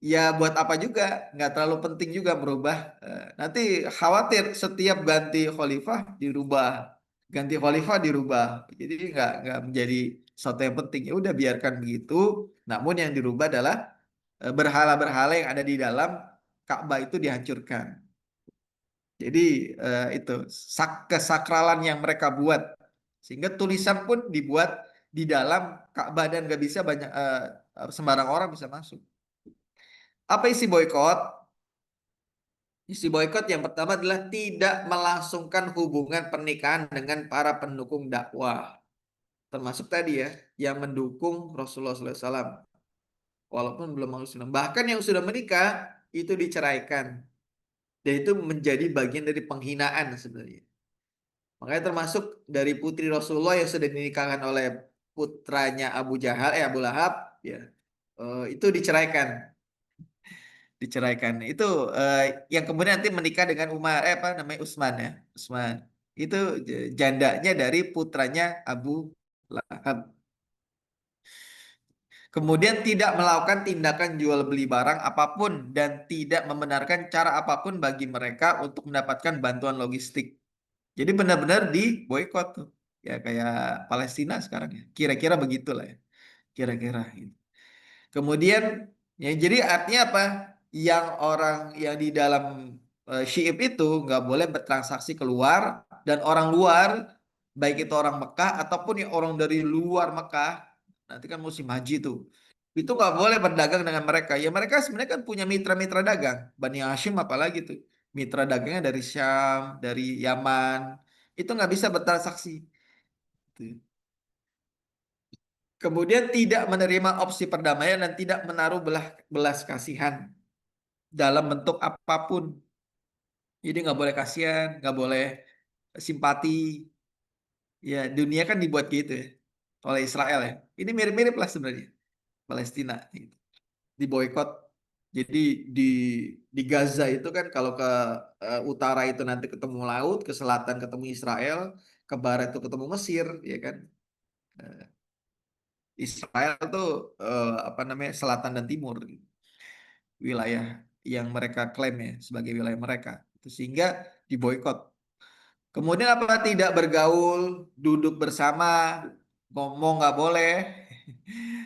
Ya buat apa juga? Nggak terlalu penting juga merubah. Nanti khawatir setiap ganti khalifah dirubah, ganti khalifah dirubah. Jadi nggak menjadi sesuatu yang penting. Ya udah biarkan begitu. Namun yang dirubah adalah berhala-berhala yang ada di dalam Ka'bah itu dihancurkan. Jadi itu kesakralan yang mereka buat sehingga tulisan pun dibuat di dalam Ka'bah dan nggak bisa banyak sembarang orang bisa masuk. Apa isi boykot? Isi boykot yang pertama adalah tidak melangsungkan hubungan pernikahan dengan para pendukung dakwah, termasuk tadi ya yang mendukung Rasulullah SAW, walaupun belum masuk Islam. Bahkan yang sudah menikah itu diceraikan. Dan itu menjadi bagian dari penghinaan sebenarnya. Makanya termasuk dari putri Rasulullah yang sudah dinikahkan oleh putranya Abu Jahal, Abu Lahab, ya, itu diceraikan. Diceraikan. Itu yang kemudian nanti menikah dengan Umar, apa namanya Utsman ya, Utsman. Itu jandanya dari putranya Abu Lahab. Kemudian tidak melakukan tindakan jual beli barang apapun dan tidak membenarkan cara apapun bagi mereka untuk mendapatkan bantuan logistik. Jadi benar-benar di boykot tuh. Ya kayak Palestina sekarang ya. Kira-kira begitulah ya. Kira-kira gitu. Kemudian ya jadi artinya apa? Yang orang yang di dalam Syiib itu nggak boleh bertransaksi keluar dan orang luar baik itu orang Mekah ataupun yang orang dari luar Mekah nanti kan musim haji tuh. Itu nggak boleh berdagang dengan mereka. Ya mereka sebenarnya kan punya mitra-mitra dagang. Bani Hashim apalagi tuh. Mitra dagangnya dari Syam, dari Yaman. Itu nggak bisa bertransaksi. Tuh. Kemudian tidak menerima opsi perdamaian dan tidak menaruh belas kasihan dalam bentuk apapun. Jadi nggak boleh kasihan, nggak boleh simpati. Ya dunia kan dibuat gitu ya oleh Israel ya. Ini mirip-mirip lah sebenarnya Palestina. Gitu. Diboykot. Jadi di di Gaza itu kan kalau ke utara itu nanti ketemu laut, ke selatan ketemu Israel, ke barat itu ketemu Mesir, ya kan? Israel tuh apa namanya selatan dan timur gitu. Wilayah yang mereka klaim ya sebagai wilayah mereka. Itu sehingga diboykot. Kemudian apa tidak bergaul, duduk bersama, ngomong nggak boleh,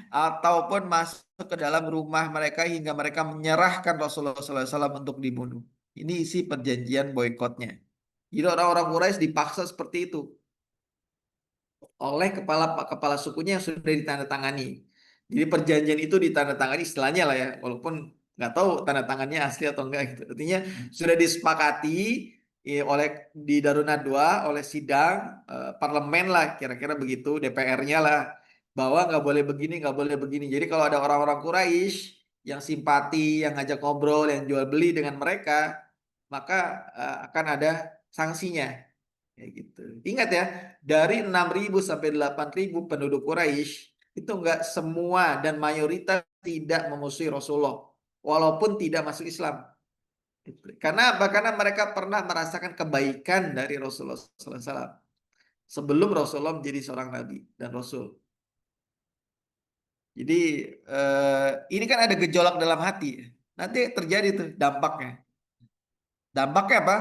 ataupun masuk ke dalam rumah mereka hingga mereka menyerahkan Rasulullah SAW untuk dibunuh. Ini isi perjanjian boykotnya. Jadi orang-orang Quraisy dipaksa seperti itu oleh kepala kepala sukunya yang sudah ditandatangani. Jadi perjanjian itu ditandatangani istilahnya lah ya, walaupun nggak tahu tanda tangannya asli atau enggak gitu. Artinya sudah disepakati ya, oleh di Darun Nadwa oleh sidang parlemen lah kira-kira begitu DPR-nya lah bahwa nggak boleh begini nggak boleh begini. Jadi kalau ada orang-orang Quraisy yang simpati, yang ngajak ngobrol, yang jual beli dengan mereka, maka akan ada sanksinya. Kayak gitu. Ingat ya, dari 6.000 sampai 8.000 penduduk Quraisy itu enggak semua dan mayoritas tidak memusuhi Rasulullah walaupun tidak masuk Islam. Gitu. Karena apa? Karena mereka pernah merasakan kebaikan dari Rasulullah SAW sebelum Rasulullah menjadi seorang nabi dan rasul. Jadi ini kan ada gejolak dalam hati. Nanti terjadi tuh dampaknya. Dampaknya apa?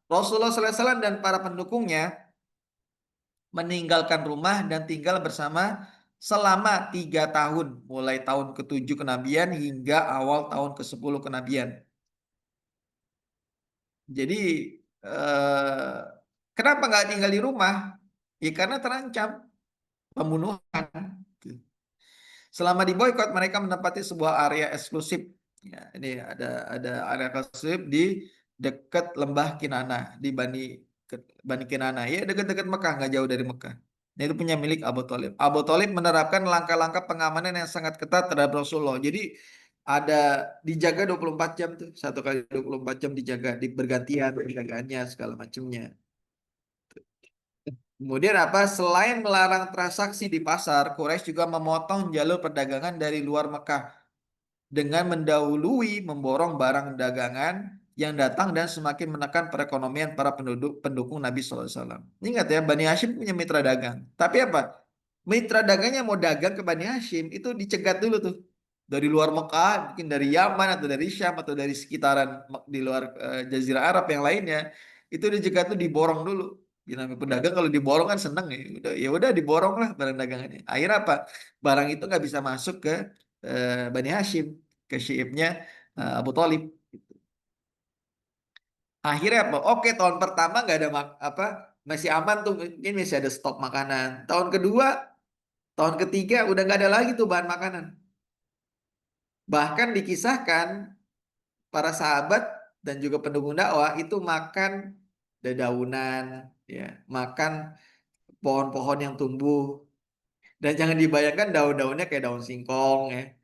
Rasulullah SAW dan para pendukungnya meninggalkan rumah dan tinggal bersama selama 3 tahun, mulai tahun ke-7 kenabian hingga awal tahun ke-10 kenabian. Jadi eh, kenapa nggak tinggal di rumah? Ya karena terancam pembunuhan. Selama di boykot mereka menempati sebuah area eksklusif. Ya, ini ada area eksklusif di dekat lembah Kinana di Bani Kinana. Ya dekat-dekat Mekah, nggak jauh dari Mekah. Nah, itu punya milik Abu Thalib. Abu Thalib menerapkan langkah-langkah pengamanan yang sangat ketat terhadap Rasulullah. Jadi ada dijaga 24 jam tuh. Satu kali 24 jam dijaga, bergantian penjagaannya segala macamnya. Kemudian apa? Selain melarang transaksi di pasar, Quraisy juga memotong jalur perdagangan dari luar Mekah dengan mendahului memborong barang dagangan yang datang dan semakin menekan perekonomian para pendukung Nabi SAW. Ingat ya, Bani Hashim punya mitra dagang. Tapi apa? Mitra dagangnya mau dagang ke Bani Hashim itu dicegat dulu tuh. Dari luar Mekah, mungkin dari Yaman atau dari Syam atau dari sekitaran di luar Jazirah Arab yang lainnya, itu dicegat tuh diborong dulu. Ya, namanya pedagang kalau diborong kan seneng ya udah diborong lah barang dagangannya. Akhirnya apa? Barang itu nggak bisa masuk ke Bani Hashim ke syiibnya Abu Thalib. Akhirnya apa? Oke, tahun pertama nggak ada apa masih aman tuh, mungkin masih ada stok makanan. Tahun kedua, tahun ketiga udah nggak ada lagi tuh bahan makanan. Bahkan dikisahkan para sahabat dan juga pendukung dakwah itu makan dedaunan, ya, makan pohon-pohon yang tumbuh. Dan jangan dibayangkan daun-daunnya kayak daun singkong ya.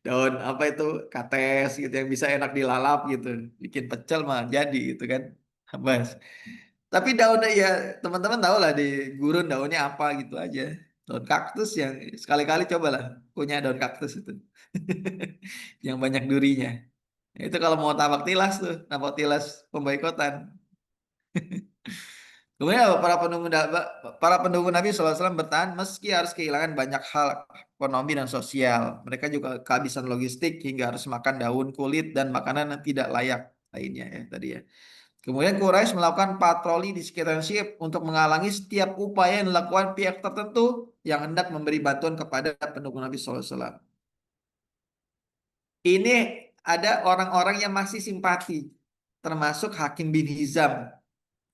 Daun apa itu kates gitu yang bisa enak dilalap gitu. Bikin pecel mah jadi gitu kan. Bas. Tapi daunnya ya teman-teman tahu lah di gurun daunnya apa gitu aja. Daun kaktus yang sekali-kali cobalah punya daun kaktus itu. Yang banyak durinya. Itu kalau mau tapak tilas tuh, tapak tilas pemboikotan. Kemudian para pendukung Nabi SAW bertahan meski harus kehilangan banyak hal ekonomi dan sosial. Mereka juga kehabisan logistik hingga harus makan daun, kulit, dan makanan yang tidak layak lainnya ya tadi ya. Kemudian Quraisy melakukan patroli di sekitar Syib untuk menghalangi setiap upaya yang dilakukan pihak tertentu yang hendak memberi bantuan kepada pendukung Nabi SAW. Ini ada orang-orang yang masih simpati, termasuk Hakim bin Hizam.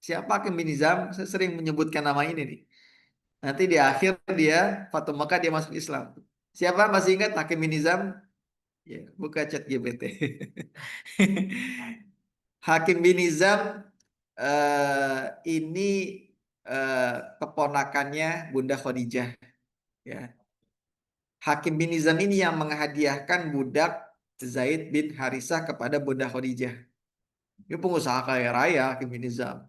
Siapa Hakim bin Hizam? Saya sering menyebutkan nama ini nih. Nanti di akhir dia Fatu Mekah dia masuk Islam. Siapa masih ingat Hakim bin Nizam? Ya, buka chat GPT. Hakim bin Nizam ini keponakannya Bunda Khadijah. Ya. Hakim bin Nizam ini yang menghadiahkan budak Zaid bin Harisah kepada Bunda Khadijah. Dia pengusaha kaya raya, Hakim bin Nizam.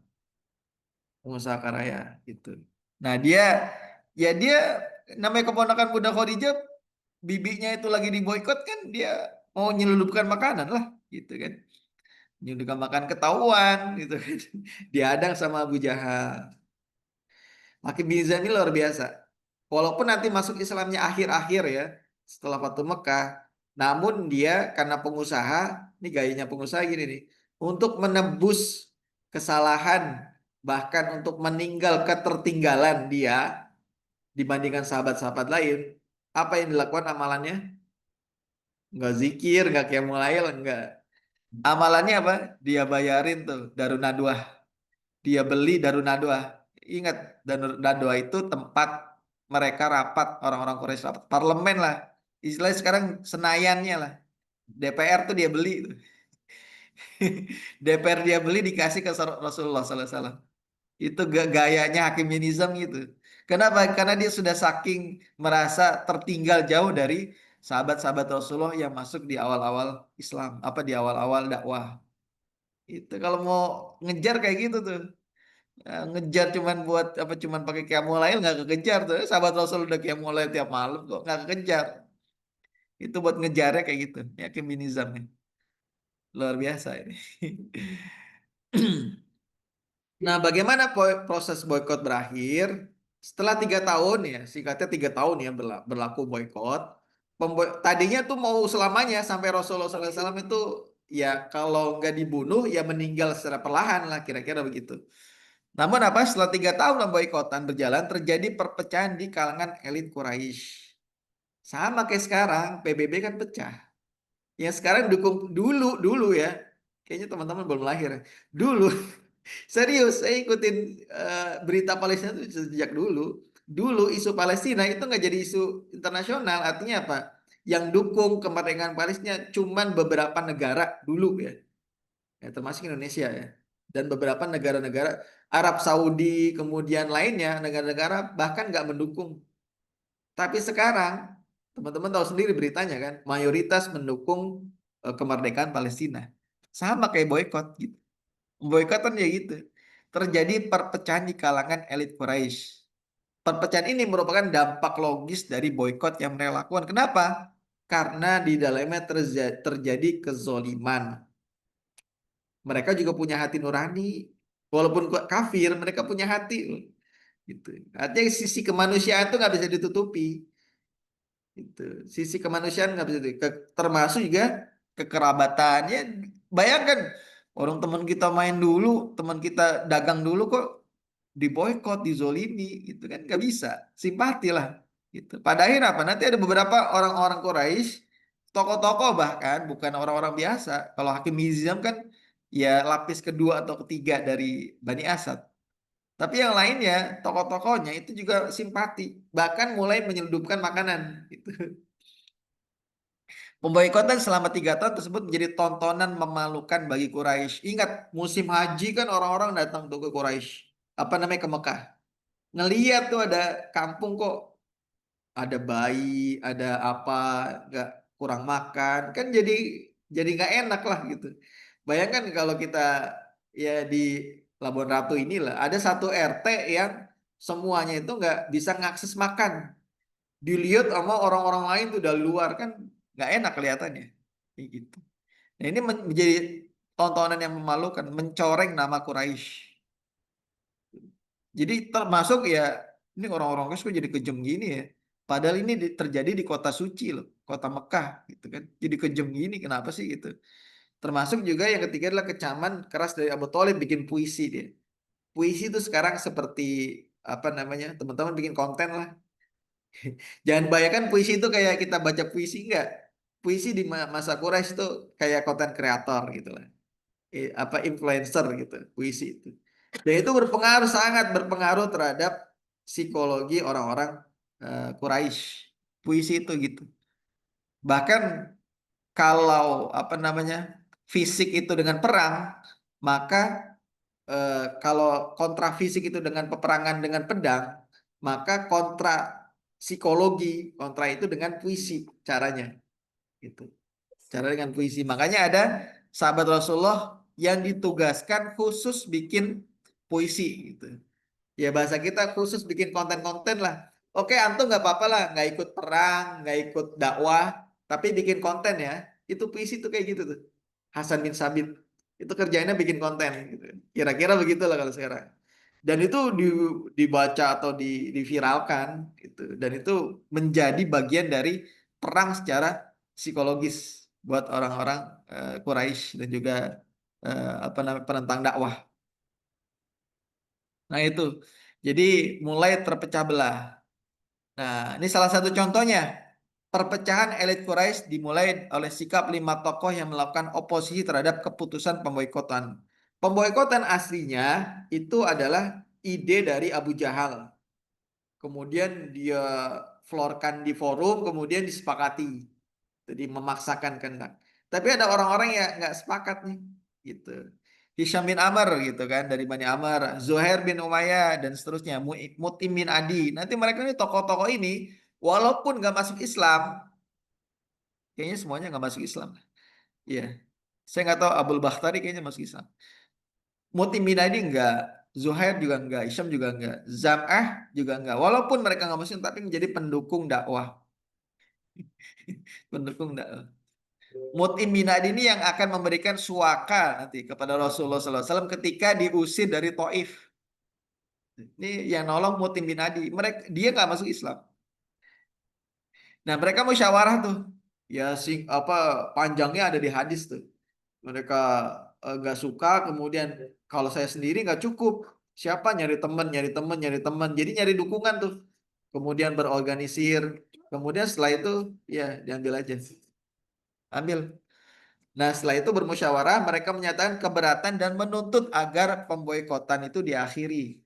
Pengusaha kaya raya gitu. Nah dia, ya dia namanya keponakan Bunda Khadijah, bibinya itu lagi diboykot kan, dia mau nyelundupkan makanan lah, gitu kan. Nyelundupkan makan ketahuan, gitu kan. Diadang sama Abu Jahal. Hakim bin Hizam ini luar biasa. Walaupun nanti masuk Islamnya akhir-akhir ya, setelah Fatu Mekah, namun dia karena pengusaha, ini gayanya pengusaha gini nih, untuk menebus kesalahan, bahkan untuk meninggal ketertinggalan dia dibandingkan sahabat-sahabat lain, apa yang dilakukan amalannya? Nggak zikir, nggak qiyamul lail, nggak. Amalannya apa? Dia bayarin tuh Darun Nadwah. Dia beli Darun Nadwah. Ingat, Darun Nadwah itu tempat mereka rapat, orang-orang Quraisy rapat, parlemen lah. Istilahnya sekarang Senayannya lah. DPR tuh dia beli tuh. DPR dia beli dikasih ke Rasulullah SAW. Itu gayanya Hakiminizam gitu. Kenapa? Karena dia sudah saking merasa tertinggal jauh dari sahabat-sahabat Rasulullah yang masuk di awal-awal Islam, apa di awal-awal dakwah. Itu kalau mau ngejar kayak gitu tuh. Ngejar cuman buat apa, cuman pakai qiyamul lail nggak kekejar tuh. Sahabat Rasul udah qiyamul lail tiap malam kok nggak kekejar. Itu buat ngejarnya kayak gitu. Ya Hakiminizam nih. Luar biasa ini. Nah, bagaimana proses boykot berakhir? Setelah 3 tahun ya, singkatnya 3 tahun ya berlaku boykot. Tadinya tuh mau selamanya sampai Rasulullah SAW itu ya kalau nggak dibunuh ya meninggal secara perlahan lah kira-kira begitu. Namun apa? Setelah 3 tahun boykotan berjalan terjadi perpecahan di kalangan elit Quraisy. Sama kayak sekarang, PBB kan pecah. Yang sekarang dukung dulu ya. Kayaknya teman-teman belum lahir. Dulu serius, saya ikutin berita Palestina itu sejak dulu. Dulu isu Palestina itu nggak jadi isu internasional. Artinya apa? Yang dukung kemerdekaan Palestina cuman beberapa negara dulu ya. Ya, termasuk Indonesia ya. Dan beberapa negara-negara Arab Saudi, kemudian lainnya, negara-negara bahkan nggak mendukung. Tapi sekarang, teman-teman tahu sendiri beritanya kan, mayoritas mendukung kemerdekaan Palestina. Sama kayak boykot gitu. Boykotan ya gitu. Terjadi perpecahan di kalangan elit Quraisy. Perpecahan ini merupakan dampak logis dari boykot yang mereka lakukan. Kenapa? Karena di dalamnya terjadi kezoliman. Mereka juga punya hati nurani. Walaupun kafir, mereka punya hati. Gitu. Artinya sisi kemanusiaan itu nggak bisa ditutupi. Gitu. Sisi kemanusiaan nggak bisa ditutupi. Termasuk juga kekerabatannya. Bayangkan orang teman kita main dulu, teman kita dagang dulu kok diboykot, dizolimi, gitu kan nggak bisa. Simpati lah. Gitu. Pada akhirnya apa? Nanti ada beberapa orang-orang Quraisy, tokoh-tokoh bahkan bukan orang-orang biasa. Kalau Hakim Hizam kan ya lapis kedua atau ketiga dari Bani Asad. Tapi yang lainnya, tokoh-tokohnya itu juga simpati, bahkan mulai menyelundupkan makanan. Gitu. Pemboikotan selama 3 tahun tersebut menjadi tontonan memalukan bagi Quraisy. Ingat, musim haji kan orang-orang datang tuh ke Quraisy. Apa namanya ke Mekah. Ngeliat tuh ada kampung kok, ada bayi, ada apa, nggak kurang makan, kan jadi nggak enak lah gitu. Bayangkan kalau kita ya di Labuan Ratu inilah ada satu RT yang semuanya itu nggak bisa ngakses makan, dilihat sama orang-orang lain tuh dari luar kan nggak enak kelihatannya, kayak gitu. Nah ini menjadi tontonan yang memalukan, mencoreng nama Quraisy. Jadi termasuk ya ini orang-orang Quraisy kok jadi kejam gini ya. Padahal ini terjadi di kota suci loh, kota Mekah gitu kan. Jadi kejam gini kenapa sih gitu. Termasuk juga yang ketiga adalah kecaman keras dari Abu Thalib bikin puisi dia. Puisi itu sekarang seperti apa namanya? Teman-teman bikin konten lah. Jangan bayangkan puisi itu kayak kita baca puisi enggak. Puisi di masa Quraisy itu kayak konten kreator gitu lah. Apa influencer gitu, puisi itu. Dan itu berpengaruh sangat berpengaruh terhadap psikologi orang-orang Quraisy. puisi itu gitu. Bahkan kalau apa namanya fisik itu dengan perang, maka kalau kontra fisik itu dengan peperangan dengan pedang, maka kontra psikologi, kontra itu dengan puisi caranya gitu. Cara dengan puisi. Makanya ada sahabat Rasulullah yang ditugaskan khusus bikin puisi gitu. Ya bahasa kita khusus bikin konten-konten lah. Oke, antum nggak apa-apa lah, nggak ikut perang, nggak ikut dakwah, tapi bikin konten ya. Itu puisi tuh kayak gitu tuh. Hasan bin Sabit itu kerjanya bikin konten gitu. Kira-kira begitu lah kalau sekarang. Dan itu dibaca atau diviralkan gitu. Dan itu menjadi bagian dari perang secara psikologis buat orang-orang Quraisy dan juga apa namanya penentang dakwah. Nah itu, jadi mulai terpecah belah. Nah ini salah satu contohnya. Perpecahan elit Quraisy dimulai oleh sikap 5 tokoh yang melakukan oposisi terhadap keputusan pemboikotan. Pemboikotan aslinya itu adalah ide dari Abu Jahal. Kemudian dia florkan di forum, kemudian disepakati. Jadi memaksakan kehendak. Tapi ada orang-orang yang nggak sepakat nih, gitu. Hisham bin Amr gitu kan dari Bani Amr, Zuhair bin Umayyah dan seterusnya, Mut'im bin Adi. Nanti mereka ini tokoh-tokoh ini walaupun nggak masuk Islam, kayaknya semuanya nggak masuk Islam. Iya, saya nggak tahu Abdul Bakhtari kayaknya masuk Islam. Mut'im bin Adi enggak, Zuhair juga enggak, Hisham juga enggak, Zam'ah juga enggak. Walaupun mereka nggak muslim tapi menjadi pendukung dakwah, pendukung dakwah. Mut'im bin Adi ini yang akan memberikan suaka nanti kepada Rasulullah SAW ketika diusir dari Taif. Ini yang nolong Mut'im bin Adi. Dia nggak masuk Islam. Nah mereka musyawarah tuh. Ya sing apa panjangnya ada di hadis tuh. Mereka nggak suka. Kemudian kalau saya sendiri nggak cukup. Siapa nyari teman, nyari teman, nyari teman. Jadi nyari dukungan tuh. Kemudian berorganisir. Kemudian setelah itu ya diambil aja. Ambil. Nah, setelah itu bermusyawarah, mereka menyatakan keberatan dan menuntut agar pemboikotan itu diakhiri.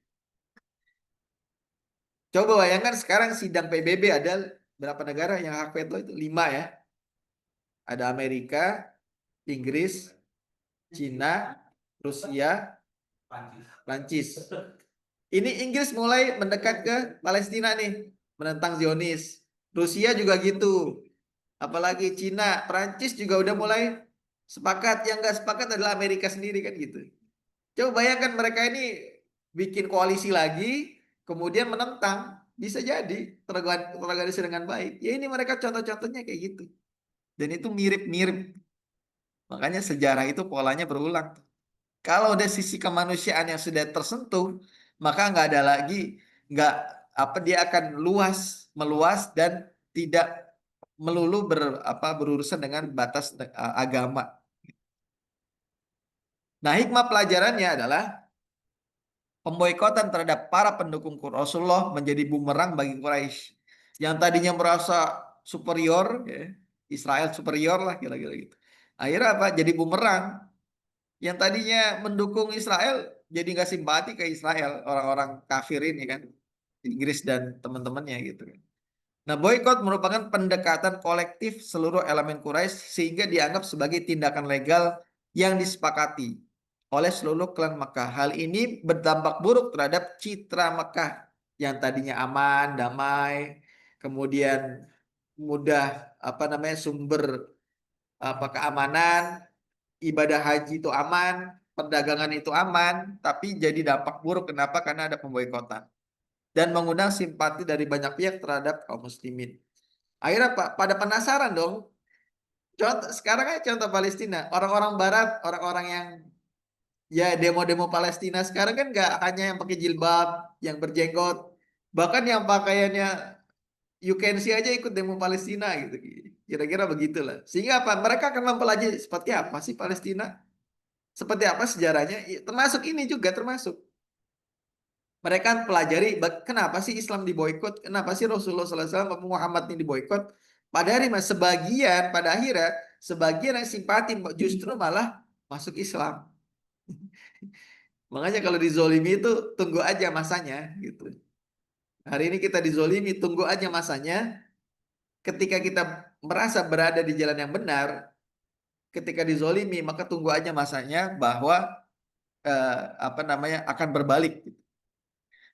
Coba bayangkan sekarang sidang PBB ada berapa negara yang hak veto itu? 5 ya. Ada Amerika, Inggris, Cina, Rusia, Prancis. Ini Inggris mulai mendekat ke Palestina nih, menentang Zionis. Rusia juga gitu. Apalagi Cina, Prancis juga udah mulai sepakat. Yang nggak sepakat adalah Amerika sendiri kan gitu. Coba bayangkan mereka ini bikin koalisi lagi, kemudian menentang, bisa jadi terorganisir dengan baik. Ya ini mereka contoh-contohnya kayak gitu. Dan itu mirip-mirip. Makanya sejarah itu polanya berulang. Kalau ada sisi kemanusiaan yang sudah tersentuh, maka nggak ada lagi, nggak apa dia akan meluas dan tidak melulu berurusan dengan batas agama. Nah, hikmah pelajarannya adalah pemboikotan terhadap para pendukung Rasulullah menjadi bumerang bagi Quraisy yang tadinya merasa superior, ya, Israel superior lah kira-kira gitu. Akhirnya apa? Jadi bumerang. Yang tadinya mendukung Israel jadi nggak simpati ke Israel, orang-orang kafir ini kan, Inggris dan teman-temannya gitu kan. Nah, boykot merupakan pendekatan kolektif seluruh elemen Quraisy sehingga dianggap sebagai tindakan legal yang disepakati oleh seluruh klan Mekah. Hal ini berdampak buruk terhadap citra Mekah yang tadinya aman, damai, kemudian mudah apa namanya sumber keamanan, ibadah haji itu aman, perdagangan itu aman, tapi jadi dampak buruk. Kenapa? Karena ada pemboikotan dan mengundang simpati dari banyak pihak terhadap kaum muslimin. Akhirnya Pak, pada penasaran dong. Contoh sekarang aja contoh Palestina, orang-orang Barat, orang-orang yang ya demo-demo Palestina sekarang kan nggak hanya yang pakai jilbab, yang berjenggot, bahkan yang pakaiannya you can see aja ikut demo Palestina gitu. Kira-kira begitulah. Sehingga apa? Mereka akan mempelajari seperti apa sih Palestina, seperti apa sejarahnya, termasuk ini juga termasuk. Mereka pelajari kenapa sih Islam diboikot, kenapa sih Rasulullah SAW Muhammad ini diboikot. Pada hari sebagian pada akhirnya sebagian yang simpati justru malah masuk Islam. Makanya kalau dizolimi itu tunggu aja masanya gitu. Hari ini kita dizolimi, tunggu aja masanya. ketika kita merasa berada di jalan yang benar, ketika dizolimi, maka tunggu aja masanya bahwa apa namanya akan berbalik.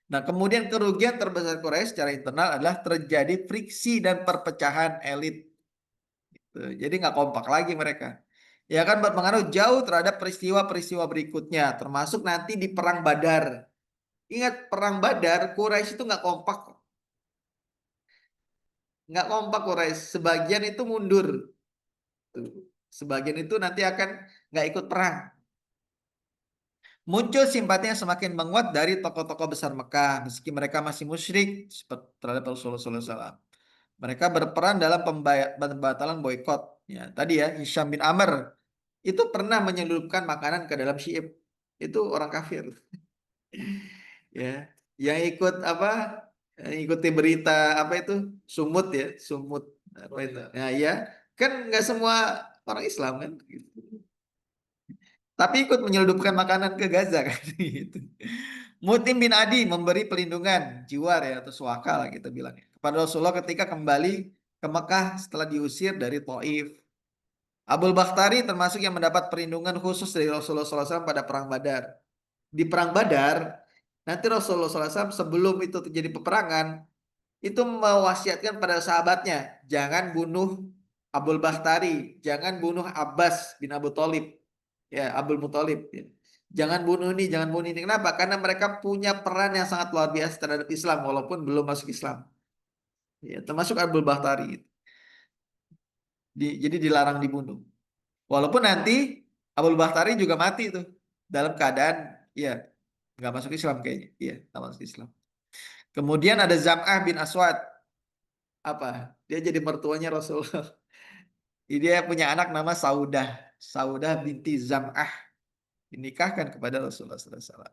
Nah, kemudian kerugian terbesar Quraisy secara internal adalah terjadi friksi dan perpecahan elit. Tuh, jadi nggak kompak lagi mereka. Ya kan berpengaruh jauh terhadap peristiwa-peristiwa berikutnya, termasuk nanti di Perang Badar. Ingat Perang Badar, Quraisy itu nggak kompak. Nggak kompak Quraisy. Sebagian itu mundur. Tuh. Sebagian itu nanti akan nggak ikut perang. Muncul simpatinya semakin menguat dari tokoh-tokoh besar Mekah, meski mereka masih musyrik seperti terhadap Rasulullah SAW. Mereka berperan dalam pembatalan boykot. Ya, tadi ya, Hisham bin Amr itu pernah menyelupkan makanan ke dalam Syi'ib. Itu orang kafir. Ya, yang ikut apa? Yang ikuti berita apa itu? Sumut ya, sumut apa itu? Nah, ya, kan nggak semua orang Islam kan gitu. Tapi ikut menyelundupkan makanan ke Gaza kan gitu. Mutim bin Adi memberi pelindungan jiwa ya atau suaka lah kita bilangnya kepada Rasulullah ketika kembali ke Mekah setelah diusir dari Taif. Abul Bakhtari termasuk yang mendapat perlindungan khusus dari Rasulullah SAW pada Perang Badar. Di Perang Badar, nanti Rasulullah SAW sebelum itu terjadi peperangan, itu mewasiatkan pada sahabatnya, jangan bunuh Abul Bakhtari, jangan bunuh Abbas bin Abu Thalib, ya Abdul Muthalib. Ya. Jangan bunuh ini, jangan bunuh ini. Kenapa? Karena mereka punya peran yang sangat luar biasa terhadap Islam, walaupun belum masuk Islam. Ya, termasuk Abdul Bakhtari. Jadi dilarang dibunuh. Walaupun nanti Abdul Bakhtari juga mati tuh dalam keadaan ya nggak masuk Islam kayaknya. Iya, nggak masuk Islam. Kemudian ada Zam'ah bin Aswad. Apa? Dia jadi mertuanya Rasulullah. Dia punya anak nama Saudah. Saudah binti Zam'ah. Dinikahkan kepada Rasulullah SAW.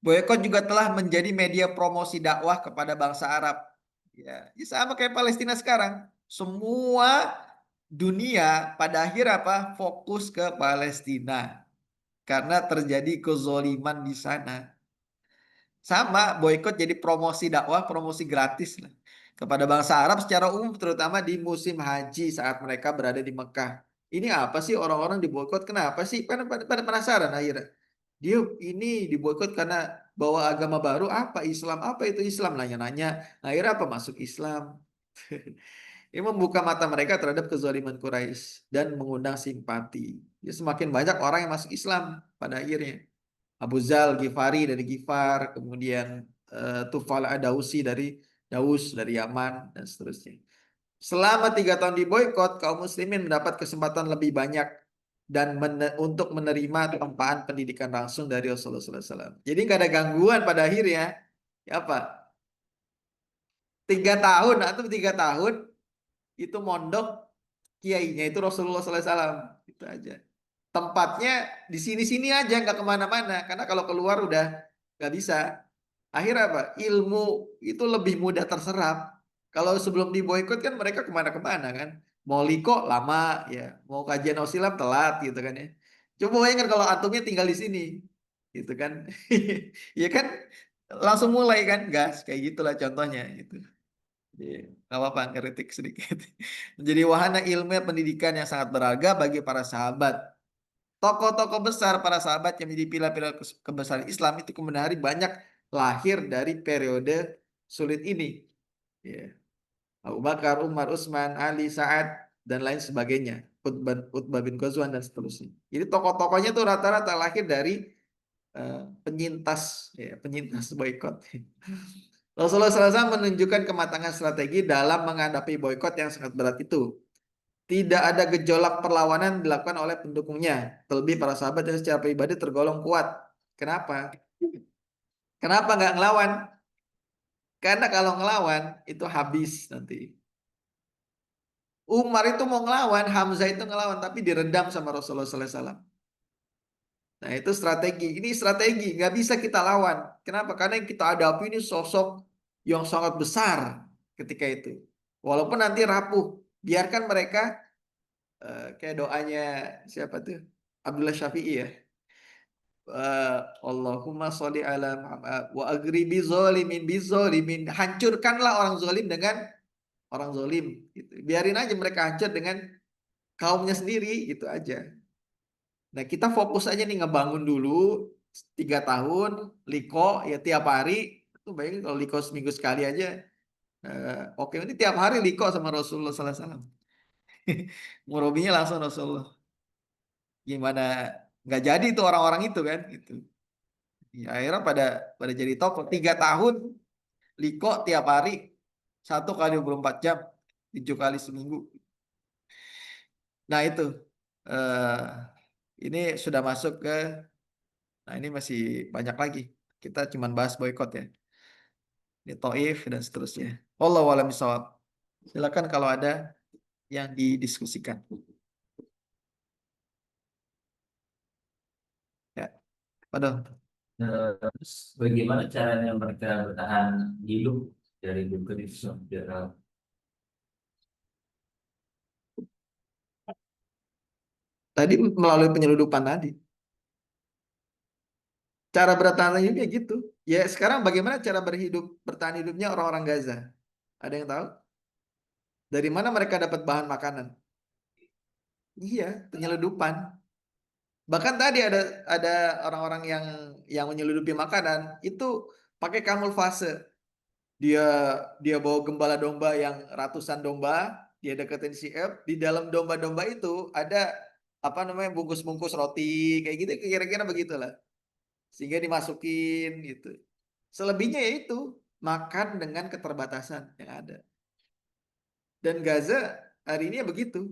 Boykot juga telah menjadi media promosi dakwah kepada bangsa Arab. Ya, ya sama kayak Palestina sekarang. Semua dunia pada akhir apa? Fokus ke Palestina. Karena terjadi kezoliman di sana. Sama, boykot jadi promosi dakwah, promosi gratis lah kepada bangsa Arab secara umum, terutama di musim haji saat mereka berada di Mekah. Ini apa sih orang-orang diboykot? Kenapa sih? Pada penasaran akhirnya. Dia ini diboykot karena bawa agama baru. Apa Islam? Apa itu Islam? Nanya-nanya. Akhirnya apa? Masuk Islam. Ini membuka mata mereka terhadap kezaliman Quraisy dan mengundang simpati. Ya, semakin banyak orang yang masuk Islam pada akhirnya. Abu Zal Ghifari dari Ghifar, kemudian Tufal Adausi dari Daus dari Yaman dan seterusnya. Selama 3 tahun diboykot, kaum muslimin mendapat kesempatan lebih banyak dan untuk menerima tempaan pendidikan langsung dari Rasulullah SAW. Jadi nggak ada gangguan pada akhirnya. Ya apa? 3 tahun atau 3 tahun itu mondok kiainya itu Rasulullah SAW. Itu aja. Tempatnya di sini-sini aja nggak kemana-mana karena kalau keluar udah nggak bisa. Akhirnya apa? Ilmu itu lebih mudah terserap. Kalau sebelum diboykot kan mereka kemana-kemana kan. Mau liko lama ya, mau kajian ausilam telat gitu kan ya. Coba bayangkan kalau atomnya tinggal di sini, gitu kan? Ya kan langsung mulai kan gas kayak gitulah contohnya gitu. Iya, nggak apa-apa ngeritik sedikit. Menjadi wahana ilmu pendidikan yang sangat berharga bagi para sahabat. Tokoh-tokoh besar para sahabat yang menjadi pilar-pilar kebesaran Islam itu kemudian hari banyak lahir dari periode sulit ini. Ya. Abu Bakar, Umar, Utsman, Ali, Sa'ad, dan lain sebagainya. Utbah bin Ghazwan dan seterusnya. Jadi tokoh-tokohnya itu rata-rata lahir dari penyintas, ya, penyintas boykot. Rasulullah SAW menunjukkan kematangan strategi dalam menghadapi boykot yang sangat berat itu. Tidak ada gejolak perlawanan dilakukan oleh pendukungnya. Terlebih para sahabat yang secara pribadi tergolong kuat. Kenapa? Kenapa nggak ngelawan? Karena kalau ngelawan itu habis nanti. Umar itu mau ngelawan, Hamzah itu ngelawan, tapi diredam sama Rasulullah SAW. Nah itu strategi. Ini strategi, nggak bisa kita lawan. Kenapa? Karena yang kita hadapi ini sosok yang sangat besar ketika itu. Walaupun nanti rapuh, biarkan mereka kayak doanya siapa tuh? Abdullah Syafi'i ya. Allahumma sholli ala Muhammad wa agribi zolimin bizolimin. Hancurkanlah orang zolim dengan orang zolim. Gitu. Biarin aja mereka hancur dengan kaumnya sendiri, gitu aja. Nah kita fokus aja nih ngebangun dulu 3 tahun, liko ya tiap hari. Itu bayangin kalau liko seminggu sekali aja. Oke, ini tiap hari liko sama Rasulullah Sallallahu Alaihi Wasallam. Murabinya langsung Rasulullah. Gimana nggak jadi tuh orang-orang itu kan? Gitu. Ya, akhirnya pada jadi tokoh 3 tahun liko tiap hari 1 kali 24 jam 7 kali seminggu. Nah itu ini sudah masuk ke, nah ini masih banyak lagi. Kita cuman bahas boykot ya. Ini Taif dan seterusnya. Wallahu a'lam bishawab. Silakan kalau ada yang didiskusikan. Ya, padahal. Terus bagaimana caranya mereka bertahan hidup dari kondisi sosial? Tadi melalui penyeludupan tadi. Cara bertahan hidupnya gitu. Ya sekarang bagaimana cara bertahan hidupnya orang-orang Gaza? Ada yang tahu? Dari mana mereka dapat bahan makanan? Iya, penyeludupan. Bahkan tadi ada orang-orang yang menyeludupi makanan itu pakai kamuflase. Dia dia bawa gembala domba yang ratusan domba, dia deketin si F, di dalam domba-domba itu ada apa namanya bungkus-bungkus roti kayak gitu kira-kira begitulah. Sehingga dimasukin gitu. Selebihnya yaitu makan dengan keterbatasan yang ada. Dan Gaza hari ini ya begitu.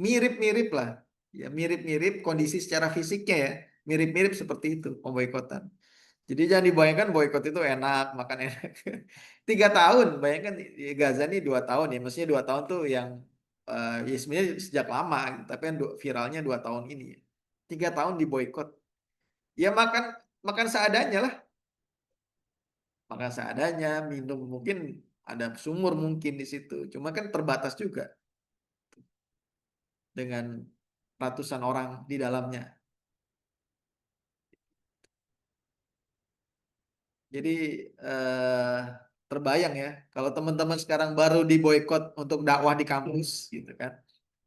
Mirip-mirip lah. Ya, mirip-mirip kondisi secara fisiknya ya. Mirip-mirip seperti itu pemboikotan. Jadi jangan dibayangkan boikot itu enak, makan enak. 3 tahun, bayangkan di Gaza nih 2 tahun ya. Maksudnya 2 tahun tuh yang ya sebenarnya sejak lama, gitu. Tapi yang viralnya 2 tahun ini. 3 tahun diboikot. Ya makan makan seadanya lah. Makan seadanya, minum mungkin ada sumur mungkin di situ. Cuma kan terbatas juga dengan ratusan orang di dalamnya. Jadi eh, terbayang ya, kalau teman-teman sekarang baru diboykot untuk dakwah di kampus, gitu kan,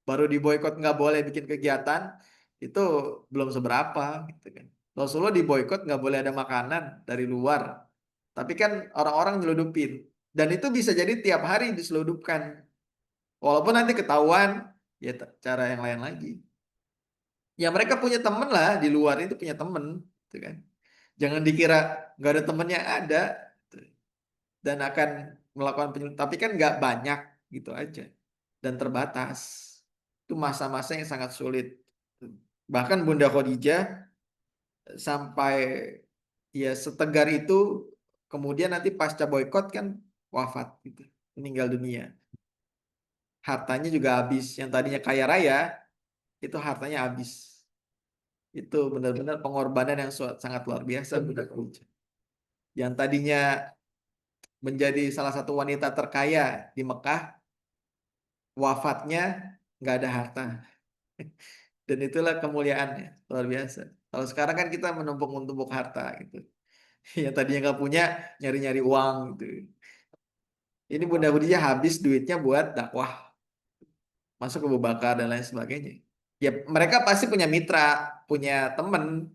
baru diboykot nggak boleh bikin kegiatan, itu belum seberapa, gitu kan. Rasulullah diboykot nggak boleh ada makanan dari luar, tapi kan orang-orang nyeludupin, dan itu bisa jadi tiap hari diseludupkan, walaupun nanti ketahuan, ya cara yang lain lagi. Ya mereka punya temen lah di luar itu punya temen, gitu kan. Jangan dikira nggak ada temennya ada dan akan melakukan penyelundupan, tapi kan nggak banyak gitu aja dan terbatas. Itu masa-masa yang sangat sulit. Bahkan Bunda Khadijah sampai ya setegar itu, kemudian nanti pasca boykot kan wafat gitu, meninggal dunia. Hartanya juga habis. Yang tadinya kaya raya itu hartanya habis. Itu benar-benar pengorbanan yang sangat luar biasa Bunda Khadijah. Yang tadinya menjadi salah satu wanita terkaya di Mekah, wafatnya nggak ada harta. Dan itulah kemuliaannya, luar biasa. Kalau sekarang kan kita menumpuk-numpuk harta gitu. Yang tadinya nggak punya, nyari-nyari uang gitu. Ini Bunda Khadijah habis duitnya buat dakwah, masuk ke Abu Bakar dan lain sebagainya. Ya mereka pasti punya mitra, punya teman,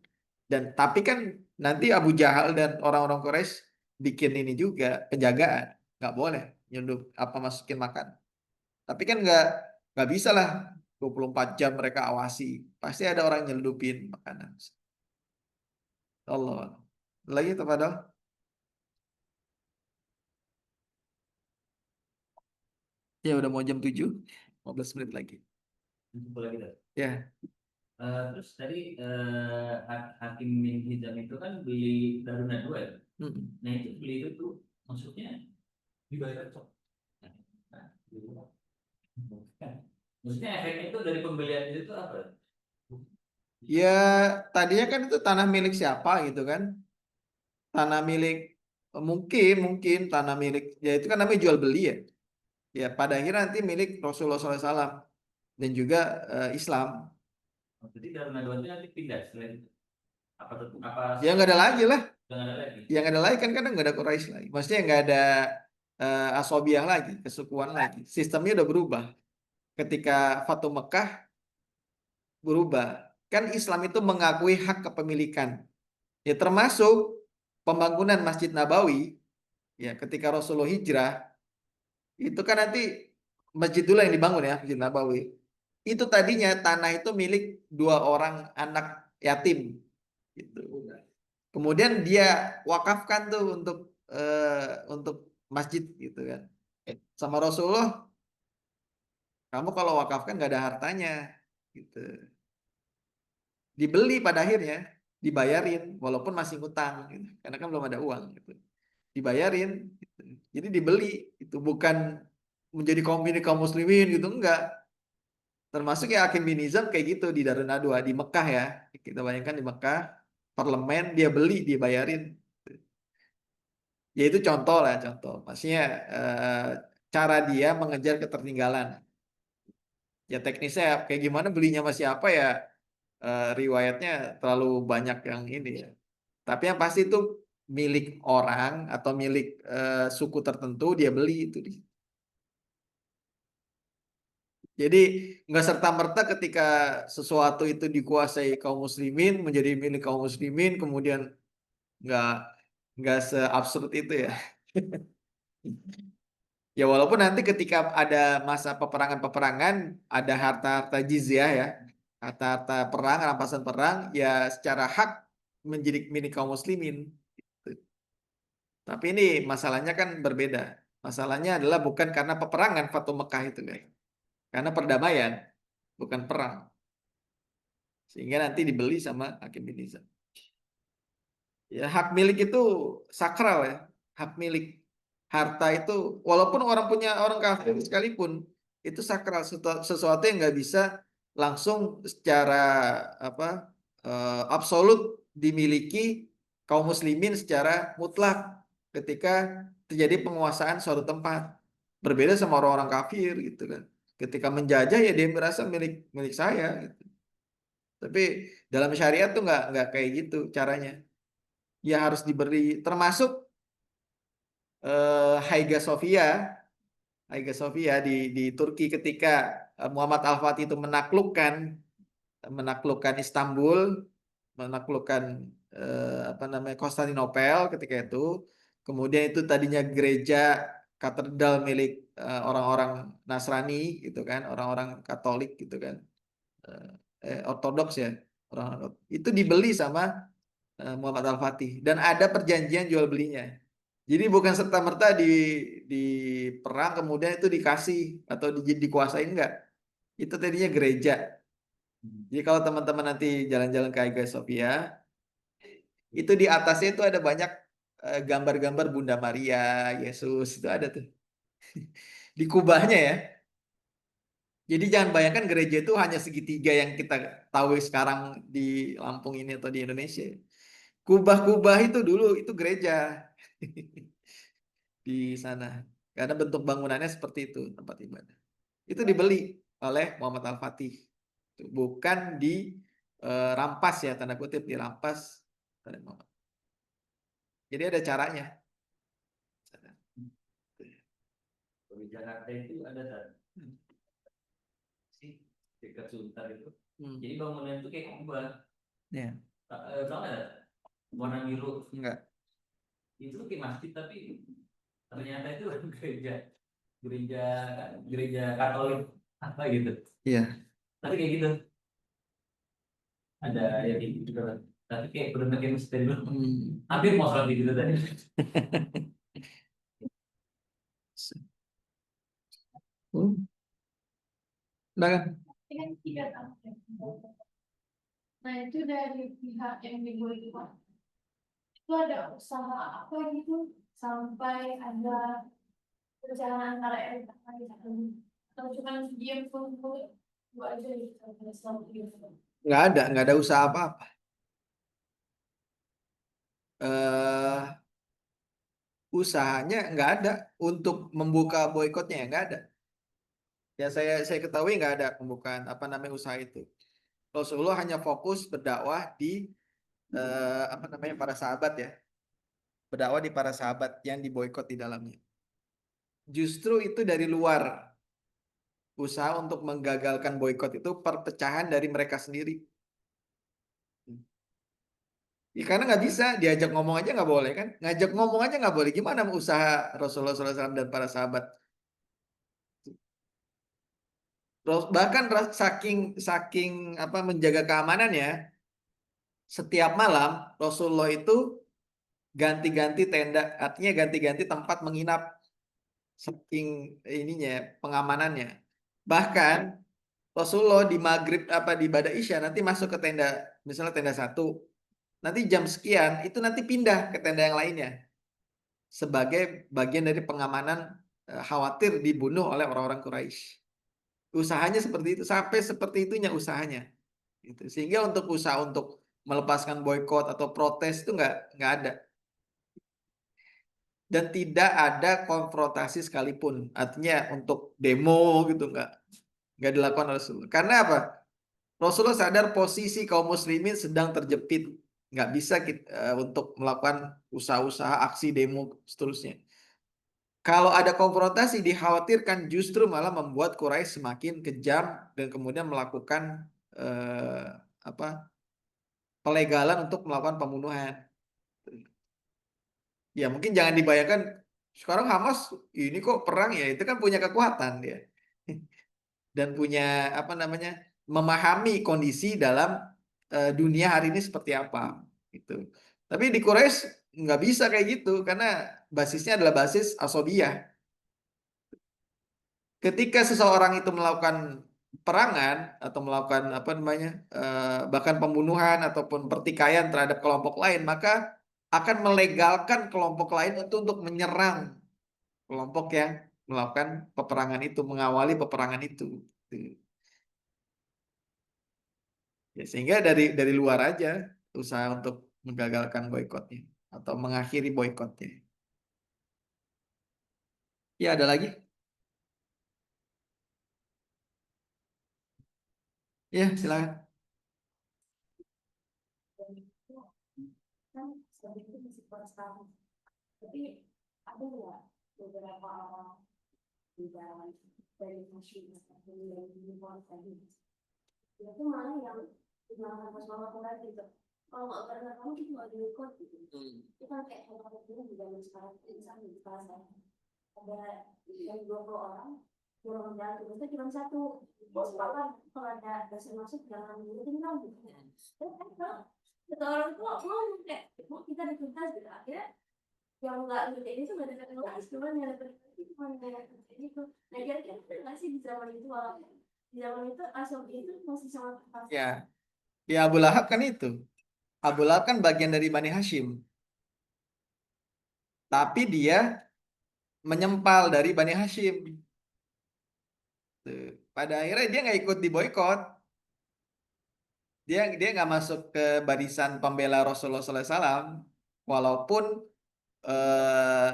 dan tapi kan nanti Abu Jahal dan orang-orang Quraisy bikin ini juga penjagaan, nggak boleh nyundup apa masukin makan. Tapi kan nggak bisa lah 24 jam mereka awasi. Pasti ada orang nyeludupin makanan. Allah. Lagi kepada ya udah mau jam 7, 15 menit lagi. Boleh gitu. Ya. Terus tadi Hakim bin Hizam itu kan beli Daruna 2 ya. Nah itu beli itu tuh maksudnya dibayar cok. Nah, gitu. Maksudnya efeknya itu dari pembelian itu tuh apa? Ya tadinya kan itu tanah milik siapa gitu kan? Tanah milik mungkin tanah milik ya itu kan namanya jual beli ya. Ya pada akhirnya nanti milik Rasulullah SAW dan juga Islam. Jadi Daruna 2 itu nanti pindah selain itu. Apa tuh apa Ya nggak ada lagi lah. nggak ada lagi? Yang ada lagi kan kadang nggak ada Quraisy lagi. Maksudnya nggak ada asobiah lagi, kesukuan lagi. Sistemnya udah berubah. Ketika Fatu Mekah berubah. Kan Islam itu mengakui hak kepemilikan. Ya termasuk pembangunan Masjid Nabawi. Ya ketika Rasulullah hijrah, itu kan nanti masjid dulu yang dibangun ya, Masjid Nabawi. Itu tadinya tanah itu milik 2 orang anak yatim. Gitu. Kemudian dia wakafkan tuh untuk masjid gitu kan. Sama Rasulullah, kamu kalau wakafkan nggak ada hartanya, gitu. Dibeli pada akhirnya, dibayarin walaupun masih ngutang, gitu. Karena kan belum ada uang, gitu. Dibayarin, gitu. Jadi dibeli, itu bukan menjadi kaum muslimin gitu, enggak. Termasuk ya Hakim bin Hizam kayak gitu di Darun Nadwa di Mekah ya. Kita bayangkan di Mekah, parlemen dia beli, dibayarin. Ya itu contoh lah, contoh. Maksudnya cara dia mengejar ketertinggalan. Ya teknisnya kayak gimana belinya masih apa ya, riwayatnya terlalu banyak yang ini ya. Tapi yang pasti itu milik orang atau milik suku tertentu dia beli itu. Jadi nggak serta-merta ketika sesuatu itu dikuasai kaum muslimin menjadi milik kaum muslimin kemudian nggak nggak seabsurd itu ya. Ya walaupun nanti ketika ada masa peperangan-peperangan ada harta-harta jizyah ya, harta-harta perang, rampasan perang ya secara hak menjadi milik kaum muslimin. Tapi ini masalahnya kan berbeda. Masalahnya adalah bukan karena peperangan Fatu Mekah itu kan. Karena perdamaian, bukan perang. Sehingga nanti dibeli sama Hakim bin Hizam. Ya, hak milik itu sakral ya. Hak milik harta itu walaupun orang punya orang kafir sekalipun itu sakral, sesuatu yang nggak bisa langsung secara apa absolut dimiliki kaum muslimin secara mutlak ketika terjadi penguasaan suatu tempat. Berbeda sama orang-orang kafir gitu kan. Ketika menjajah ya dia merasa milik milik saya gitu. Tapi dalam syariat tuh nggak kayak gitu caranya. Ya harus diberi termasuk Hagia Sophia di Turki ketika Muhammad Al-Fatih itu menaklukkan Istanbul, menaklukkan apa namanya Konstantinopel ketika itu. Kemudian itu tadinya gereja katedral milik orang-orang Nasrani gitu kan, orang-orang Katolik gitu kan. Ortodoks ya. Orang itu dibeli sama Muhammad Al-Fatih dan ada perjanjian jual belinya. Jadi bukan serta-merta di perang kemudian itu dikasih atau dikuasai enggak. Itu tadinya gereja. Jadi kalau teman-teman nanti jalan-jalan ke Hagia Sophia, itu di atasnya itu ada banyak gambar-gambar Bunda Maria, Yesus itu ada tuh. Di kubahnya ya. Jadi jangan bayangkan gereja itu hanya segitiga yang kita tahu sekarang di Lampung ini atau di Indonesia. Kubah-kubah itu dulu itu gereja di sana. Karena bentuk bangunannya seperti itu tempat ibadah. Itu dibeli oleh Muhammad Al-Fatih. Bukan dirampas ya tanda kutip dirampas oleh Muhammad. Jadi ada caranya. Di Jakarta itu ada sih dekat Sultan itu. Jadi bangunan itu kayak kubah. Ya. Tahu nggak? Warna biru. Enggak. Itu kayak masjid tapi ternyata itu gereja gereja gereja Katolik apa gitu. Iya. Tapi kayak gitu. Ada yang kayak gitu kan. Tapi kayak benar kayak masjid dulu. Hampir mau sholat gitu tadi. Udah kan? Nah itu dari pihak yang dibuat itu ada usaha apa gitu sampai ada perjalanan antara elit atau cuma diam pun gua aja gitu. Nggak ada usaha apa-apa. Usahanya nggak ada untuk membuka boikotnya ya nggak ada. Ya saya ketahui nggak ada pembukaan apa namanya usaha itu. Rasulullah hanya fokus berdakwah di apa namanya para sahabat ya. Berdakwah di para sahabat yang diboikot di dalamnya. Justru itu dari luar. Usaha untuk menggagalkan boykot itu perpecahan dari mereka sendiri. Ya, karena nggak bisa diajak ngomong aja nggak boleh kan? Ngajak ngomong aja nggak boleh. Gimana usaha Rasulullah SAW dan para sahabat? Bahkan saking saking apa menjaga keamanan ya, setiap malam Rasulullah itu ganti-ganti tenda, artinya ganti-ganti tempat menginap, saking ininya pengamanannya. Bahkan Rasulullah di maghrib apa di ibadah isya nanti masuk ke tenda, misalnya tenda satu, nanti jam sekian itu nanti pindah ke tenda yang lainnya sebagai bagian dari pengamanan, khawatir dibunuh oleh orang-orang Quraisy. Usahanya seperti itu, sampai seperti itunya usahanya. Gitu. Sehingga untuk usaha untuk melepaskan boykot atau protes itu nggak ada. Dan tidak ada konfrontasi sekalipun. Artinya untuk demo gitu nggak dilakukan oleh Rasulullah. Karena apa? Rasulullah sadar posisi kaum muslimin sedang terjepit, nggak bisa untuk melakukan usaha-usaha aksi demo seterusnya. Kalau ada konfrontasi dikhawatirkan justru malah membuat Quraisy semakin kejam dan kemudian melakukan eh, apa pelegalan untuk melakukan pembunuhan. Ya mungkin jangan dibayangkan sekarang Hamas ini kok perang ya, itu kan punya kekuatan dia dan punya apa namanya memahami kondisi dalam dunia hari ini seperti apa gitu. Tapi di Quraisy nggak bisa kayak gitu karena basisnya adalah basis asobiyah. Ketika seseorang itu melakukan perangan atau melakukan apa namanya bahkan pembunuhan ataupun pertikaian terhadap kelompok lain, maka akan melegalkan kelompok lain untuk menyerang kelompok yang melakukan peperangan itu, mengawali peperangan itu. Ya, sehingga dari luar aja usaha untuk menggagalkan boikotnya atau mengakhiri boikotnya. Ya, ada lagi? Ya, silakan. Kan sebagai itu masih kuat sekali. Tapi ada nggak beberapa orang di dalam dari masyarakat yang di luar tadi itu malah yang dimakan pas mama lagi gitu. Kalau nggak karena kamu itu nggak diikut gitu. Itu kan kayak contoh dulu di zaman sekarang insan di kelas ada yang 20 orang yang membantu itu cuma satu. Bos apa kalau ada dosen masuk jangan diikutin kamu gitu. Tapi kan kata orang tua mau kayak mau kita di kelas gitu akhirnya yang nggak ngerti ini tuh nggak ada kelas cuma yang ada itu cuma yang ngerti itu. Nah kira-kira nggak sih di zaman itu walaupun di zaman itu asal itu masih sangat keras. Ya, ya Abu Lahab kan itu. Abu Lahab kan bagian dari Bani Hashim. Tapi dia menyempal dari Bani Hashim. Tuh. Pada akhirnya dia nggak ikut di boykot. Dia nggak masuk ke barisan pembela Rasulullah SAW. Walaupun eh,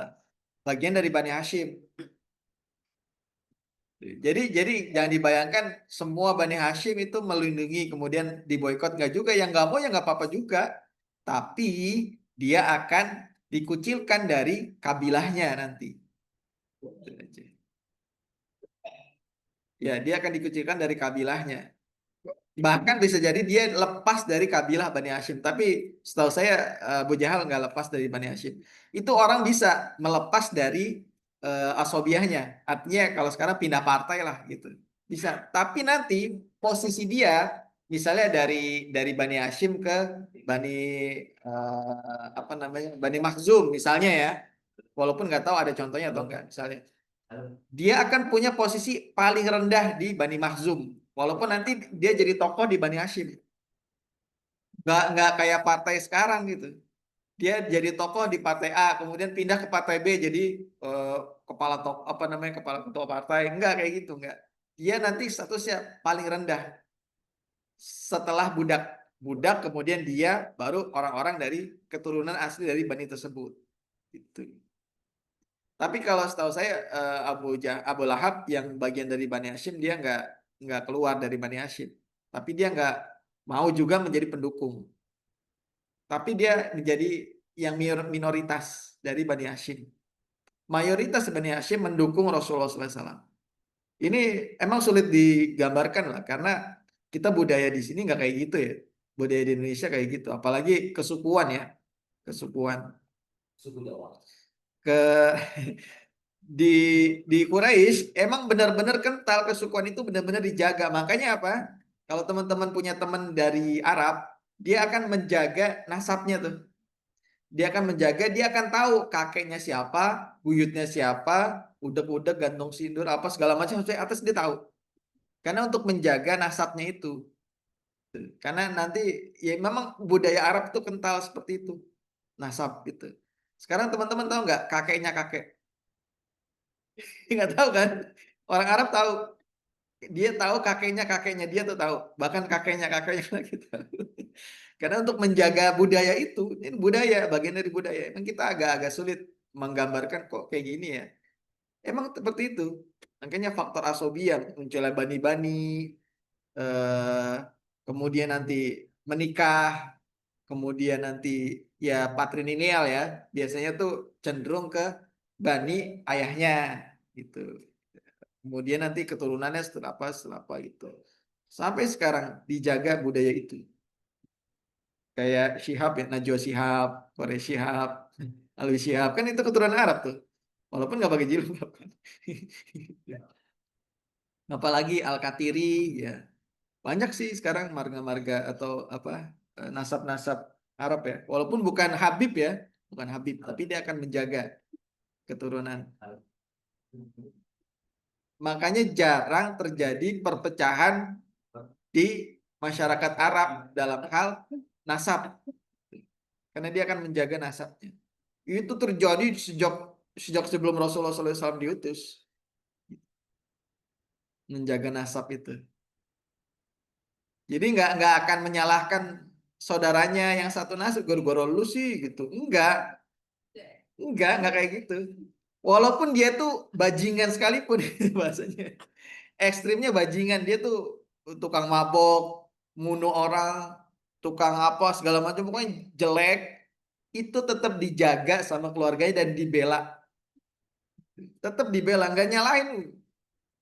bagian dari Bani Hashim. Jadi jangan dibayangkan semua Bani Hashim itu melindungi kemudian diboykot, nggak juga. Yang nggak mau ya nggak apa-apa juga. Tapi dia akan dikucilkan dari kabilahnya nanti. Ya, dia akan dikucilkan dari kabilahnya. Bahkan bisa jadi dia lepas dari kabilah Bani Hashim. Tapi setahu saya Abu Jahal nggak lepas dari Bani Hashim. Itu orang bisa melepas dari asobiahnya. Artinya kalau sekarang pindah partai lah gitu. Bisa. Tapi nanti posisi dia misalnya dari Bani Hashim ke Bani apa namanya Bani Makhzum misalnya ya. Walaupun nggak tahu ada contohnya atau enggak misalnya. Dia akan punya posisi paling rendah di Bani Makhzum. Walaupun nanti dia jadi tokoh di Bani Hashim. Nggak kayak partai sekarang gitu. Dia jadi tokoh di partai A, kemudian pindah ke partai B jadi eh, kepala apa namanya kepala ketua partai. Enggak kayak gitu, enggak. Dia nanti statusnya paling rendah. Setelah budak. Budak kemudian dia baru orang-orang dari keturunan asli dari Bani tersebut. Gitu. Tapi kalau setahu saya Abu Lahab yang bagian dari Bani Hashim dia nggak keluar dari Bani Hashim. Tapi dia nggak mau juga menjadi pendukung. Tapi dia menjadi yang minoritas dari Bani Hashim. mayoritas Bani Hashim mendukung Rasulullah SAW. Ini emang sulit digambarkan lah, karena kita budaya di sini nggak kayak gitu ya. Budaya di Indonesia kayak gitu, apalagi kesukuan ya, kesukuan. Suku Jawa. Ke di Quraisy emang benar-benar kental, kesukuan itu benar-benar dijaga. Makanya apa? Kalau teman-teman punya teman dari Arab, dia akan menjaga nasabnya tuh. Dia akan menjaga, dia akan tahu kakeknya siapa, buyutnya siapa, udek-udek, gantung sindur, apa segala macam sampai atas dia tahu. Karena untuk menjaga nasabnya itu. Karena nanti ya memang budaya Arab itu kental seperti itu. Nasab itu. Sekarang teman-teman tahu nggak kakeknya kakek? Nggak tahu kan? Orang Arab tahu. Dia tahu kakeknya dia tuh tahu. Bahkan kakeknya lagi tahu. Karena untuk menjaga budaya itu, ini budaya, bagian dari budaya. Emang kita agak-agak sulit menggambarkan kok kayak gini ya. Emang seperti itu. Makanya faktor asobia munculnya bani-bani, eh, kemudian nanti menikah, kemudian nanti ya patrilineal ya, biasanya tuh cenderung ke bani ayahnya gitu. Kemudian nanti keturunannya setelah apa gitu. Sampai sekarang dijaga budaya itu. Kayak Syihab ya, Najwa Syihab, Quraish Syihab, Alwi Syihab, kan itu keturunan Arab tuh. Walaupun nggak pakai jilbab kan. Apalagi Al-Katiri ya. Banyak sih sekarang marga-marga atau apa nasab-nasab Arab ya. Walaupun bukan Habib ya, bukan Habib, tapi dia akan menjaga keturunan. Makanya jarang terjadi perpecahan di masyarakat Arab dalam hal nasab. Karena dia akan menjaga nasabnya. Itu terjadi sejak sebelum Rasulullah SAW diutus. Menjaga nasab itu. Jadi nggak akan menyalahkan saudaranya yang satu nasab goro-goro lu sih gitu. Enggak kayak gitu. Walaupun dia tuh bajingan sekalipun bahasanya. Ekstrimnya bajingan, dia tuh tukang mabok, munuh orang, tukang apa segala macam, pokoknya jelek, itu tetap dijaga sama keluarganya dan dibela. Tetap dibela, nggak nyalain.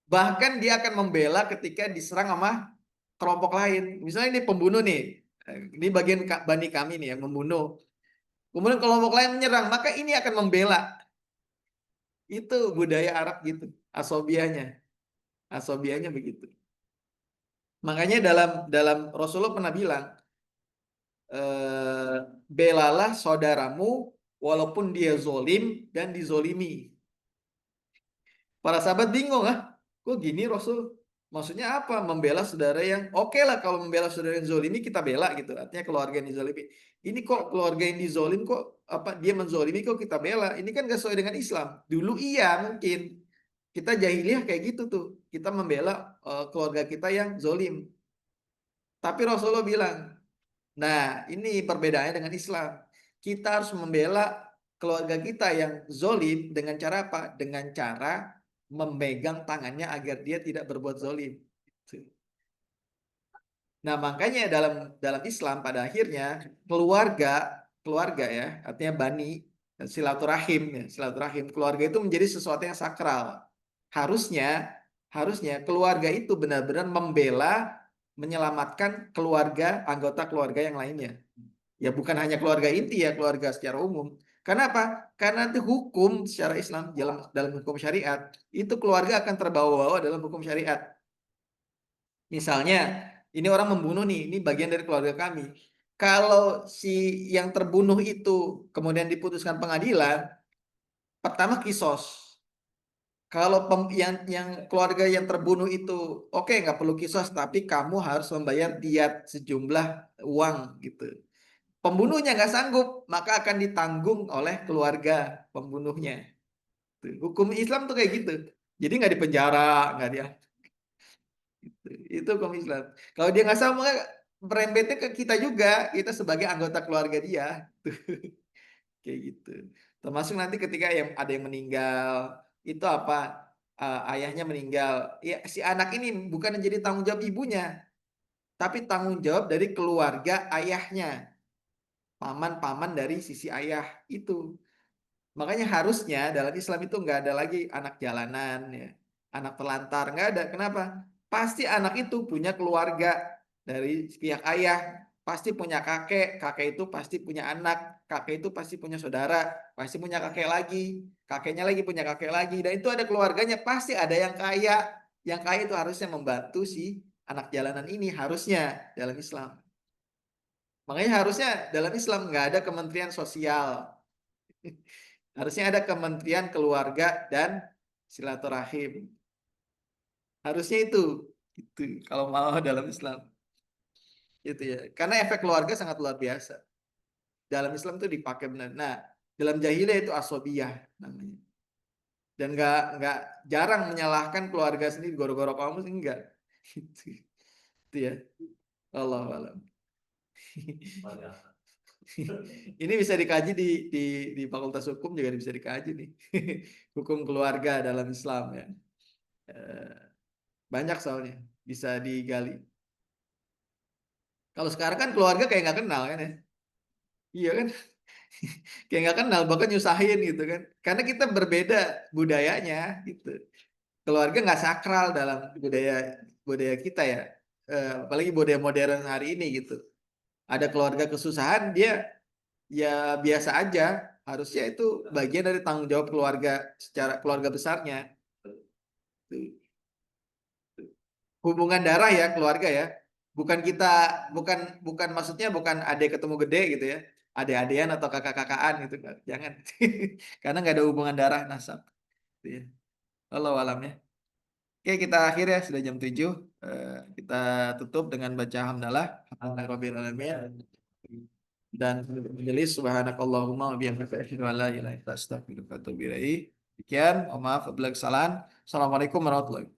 Bahkan dia akan membela ketika diserang sama kelompok lain. Misalnya ini pembunuh nih, ini bagian bani kami nih yang membunuh. Kemudian kelompok lain menyerang, maka ini akan membela. Itu budaya Arab gitu, asobianya. Asobianya begitu. Makanya dalam Rasulullah pernah bilang, belalah saudaramu walaupun dia zolim dan dizolimi. Para sahabat bingung, kok gini Rasul? Maksudnya apa? Membela saudara yang oke lah, kalau membela saudara yang zolimi kita bela gitu. Artinya keluarga yang dizolimi. Ini kok keluarga yang dizolim kok apa dia menzolimi kok kita bela? Ini kan gak sesuai dengan Islam. Dulu iya mungkin. Kita jahiliyah kayak gitu tuh. Kita membela keluarga kita yang zolim. Tapi Rasulullah bilang, nah ini perbedaannya dengan Islam. Kita harus membela keluarga kita yang zolim dengan cara apa? Dengan cara memegang tangannya agar dia tidak berbuat zolim. Nah makanya dalam Islam pada akhirnya keluarga ya, artinya bani, silaturahim ya, silaturahim keluarga itu menjadi sesuatu yang sakral. Harusnya keluarga itu benar-benar membela, menyelamatkan anggota keluarga yang lainnya. Ya bukan hanya keluarga inti ya, keluarga secara umum. Karena apa? Karena itu hukum secara Islam dalam hukum syariat, itu keluarga akan terbawa-bawa dalam hukum syariat. Misalnya, ini orang membunuh nih, ini bagian dari keluarga kami. Kalau si yang terbunuh itu kemudian diputuskan pengadilan, pertama kisos. Kalau yang keluarga yang terbunuh itu oke, nggak perlu kisos, tapi kamu harus membayar diat sejumlah uang gitu. Pembunuhnya nggak sanggup, maka akan ditanggung oleh keluarga pembunuhnya. Hukum Islam tuh kayak gitu. Jadi nggak dipenjara, nggak dia. Itu hukum Islam. Kalau dia nggak sanggup, maka merembetnya ke kita juga, kita sebagai anggota keluarga dia. Kayak gitu. Termasuk nanti ketika ada yang meninggal, itu apa? Ayahnya meninggal. Ya, si anak ini bukan menjadi tanggung jawab ibunya, tapi tanggung jawab dari keluarga ayahnya. Paman-paman dari sisi ayah itu. Makanya harusnya dalam Islam itu nggak ada lagi anak jalanan, ya, anak terlantar, nggak ada. Kenapa? Pasti anak itu punya keluarga dari pihak ayah, pasti punya kakek, kakek itu pasti punya anak, kakek itu pasti punya saudara, pasti punya kakek lagi, kakeknya lagi punya kakek lagi, dan itu ada keluarganya, pasti ada yang kaya. Yang kaya itu harusnya membantu si anak jalanan ini, harusnya dalam Islam. Makanya harusnya dalam Islam nggak ada kementerian sosial. Harusnya ada kementerian keluarga dan silaturahim. Harusnya itu kalau mau dalam Islam. Gitu ya. Karena efek keluarga sangat luar biasa. Dalam Islam itu dipakai benar. Nah, dalam jahiliyah itu asobiyah namanya. Dan nggak jarang menyalahkan keluarga sendiri, goro-goro kamu sih enggak. Itu ya. Allah alam. Ini bisa dikaji di Fakultas Hukum juga bisa dikaji nih. Hukum keluarga dalam Islam ya. Banyak soalnya bisa digali. Kalau sekarang kan keluarga kayak nggak kenal kan ya. Iya kan? Kayak nggak kenal, bahkan nyusahin gitu kan. Karena kita berbeda budayanya gitu. Keluarga nggak sakral dalam budaya budaya kita ya. Apalagi budaya modern hari ini gitu. Ada keluarga kesusahan, dia ya biasa aja. Harusnya itu bagian dari tanggung jawab keluarga secara keluarga besarnya. Hubungan darah ya keluarga ya. Bukan kita bukan bukan maksudnya bukan adik ketemu gede gitu ya. Adik-adian atau kakak-kakaan gitu kan. Jangan. Karena nggak ada hubungan darah nasab. Gitu ya. Allah alam ya. Oke, kita akhir ya, sudah jam 7. Kita tutup dengan baca hamdalah. Alhamdulillahirabbil alamin. Dan majelis subhanakallahumma wa bihamdika asyhadu an la ilaha illa anta astaghfiruka wa atubu ilaik. Sekian, maaf apabila kesalahan. Assalamualaikum warahmatullahi wabarakatuh.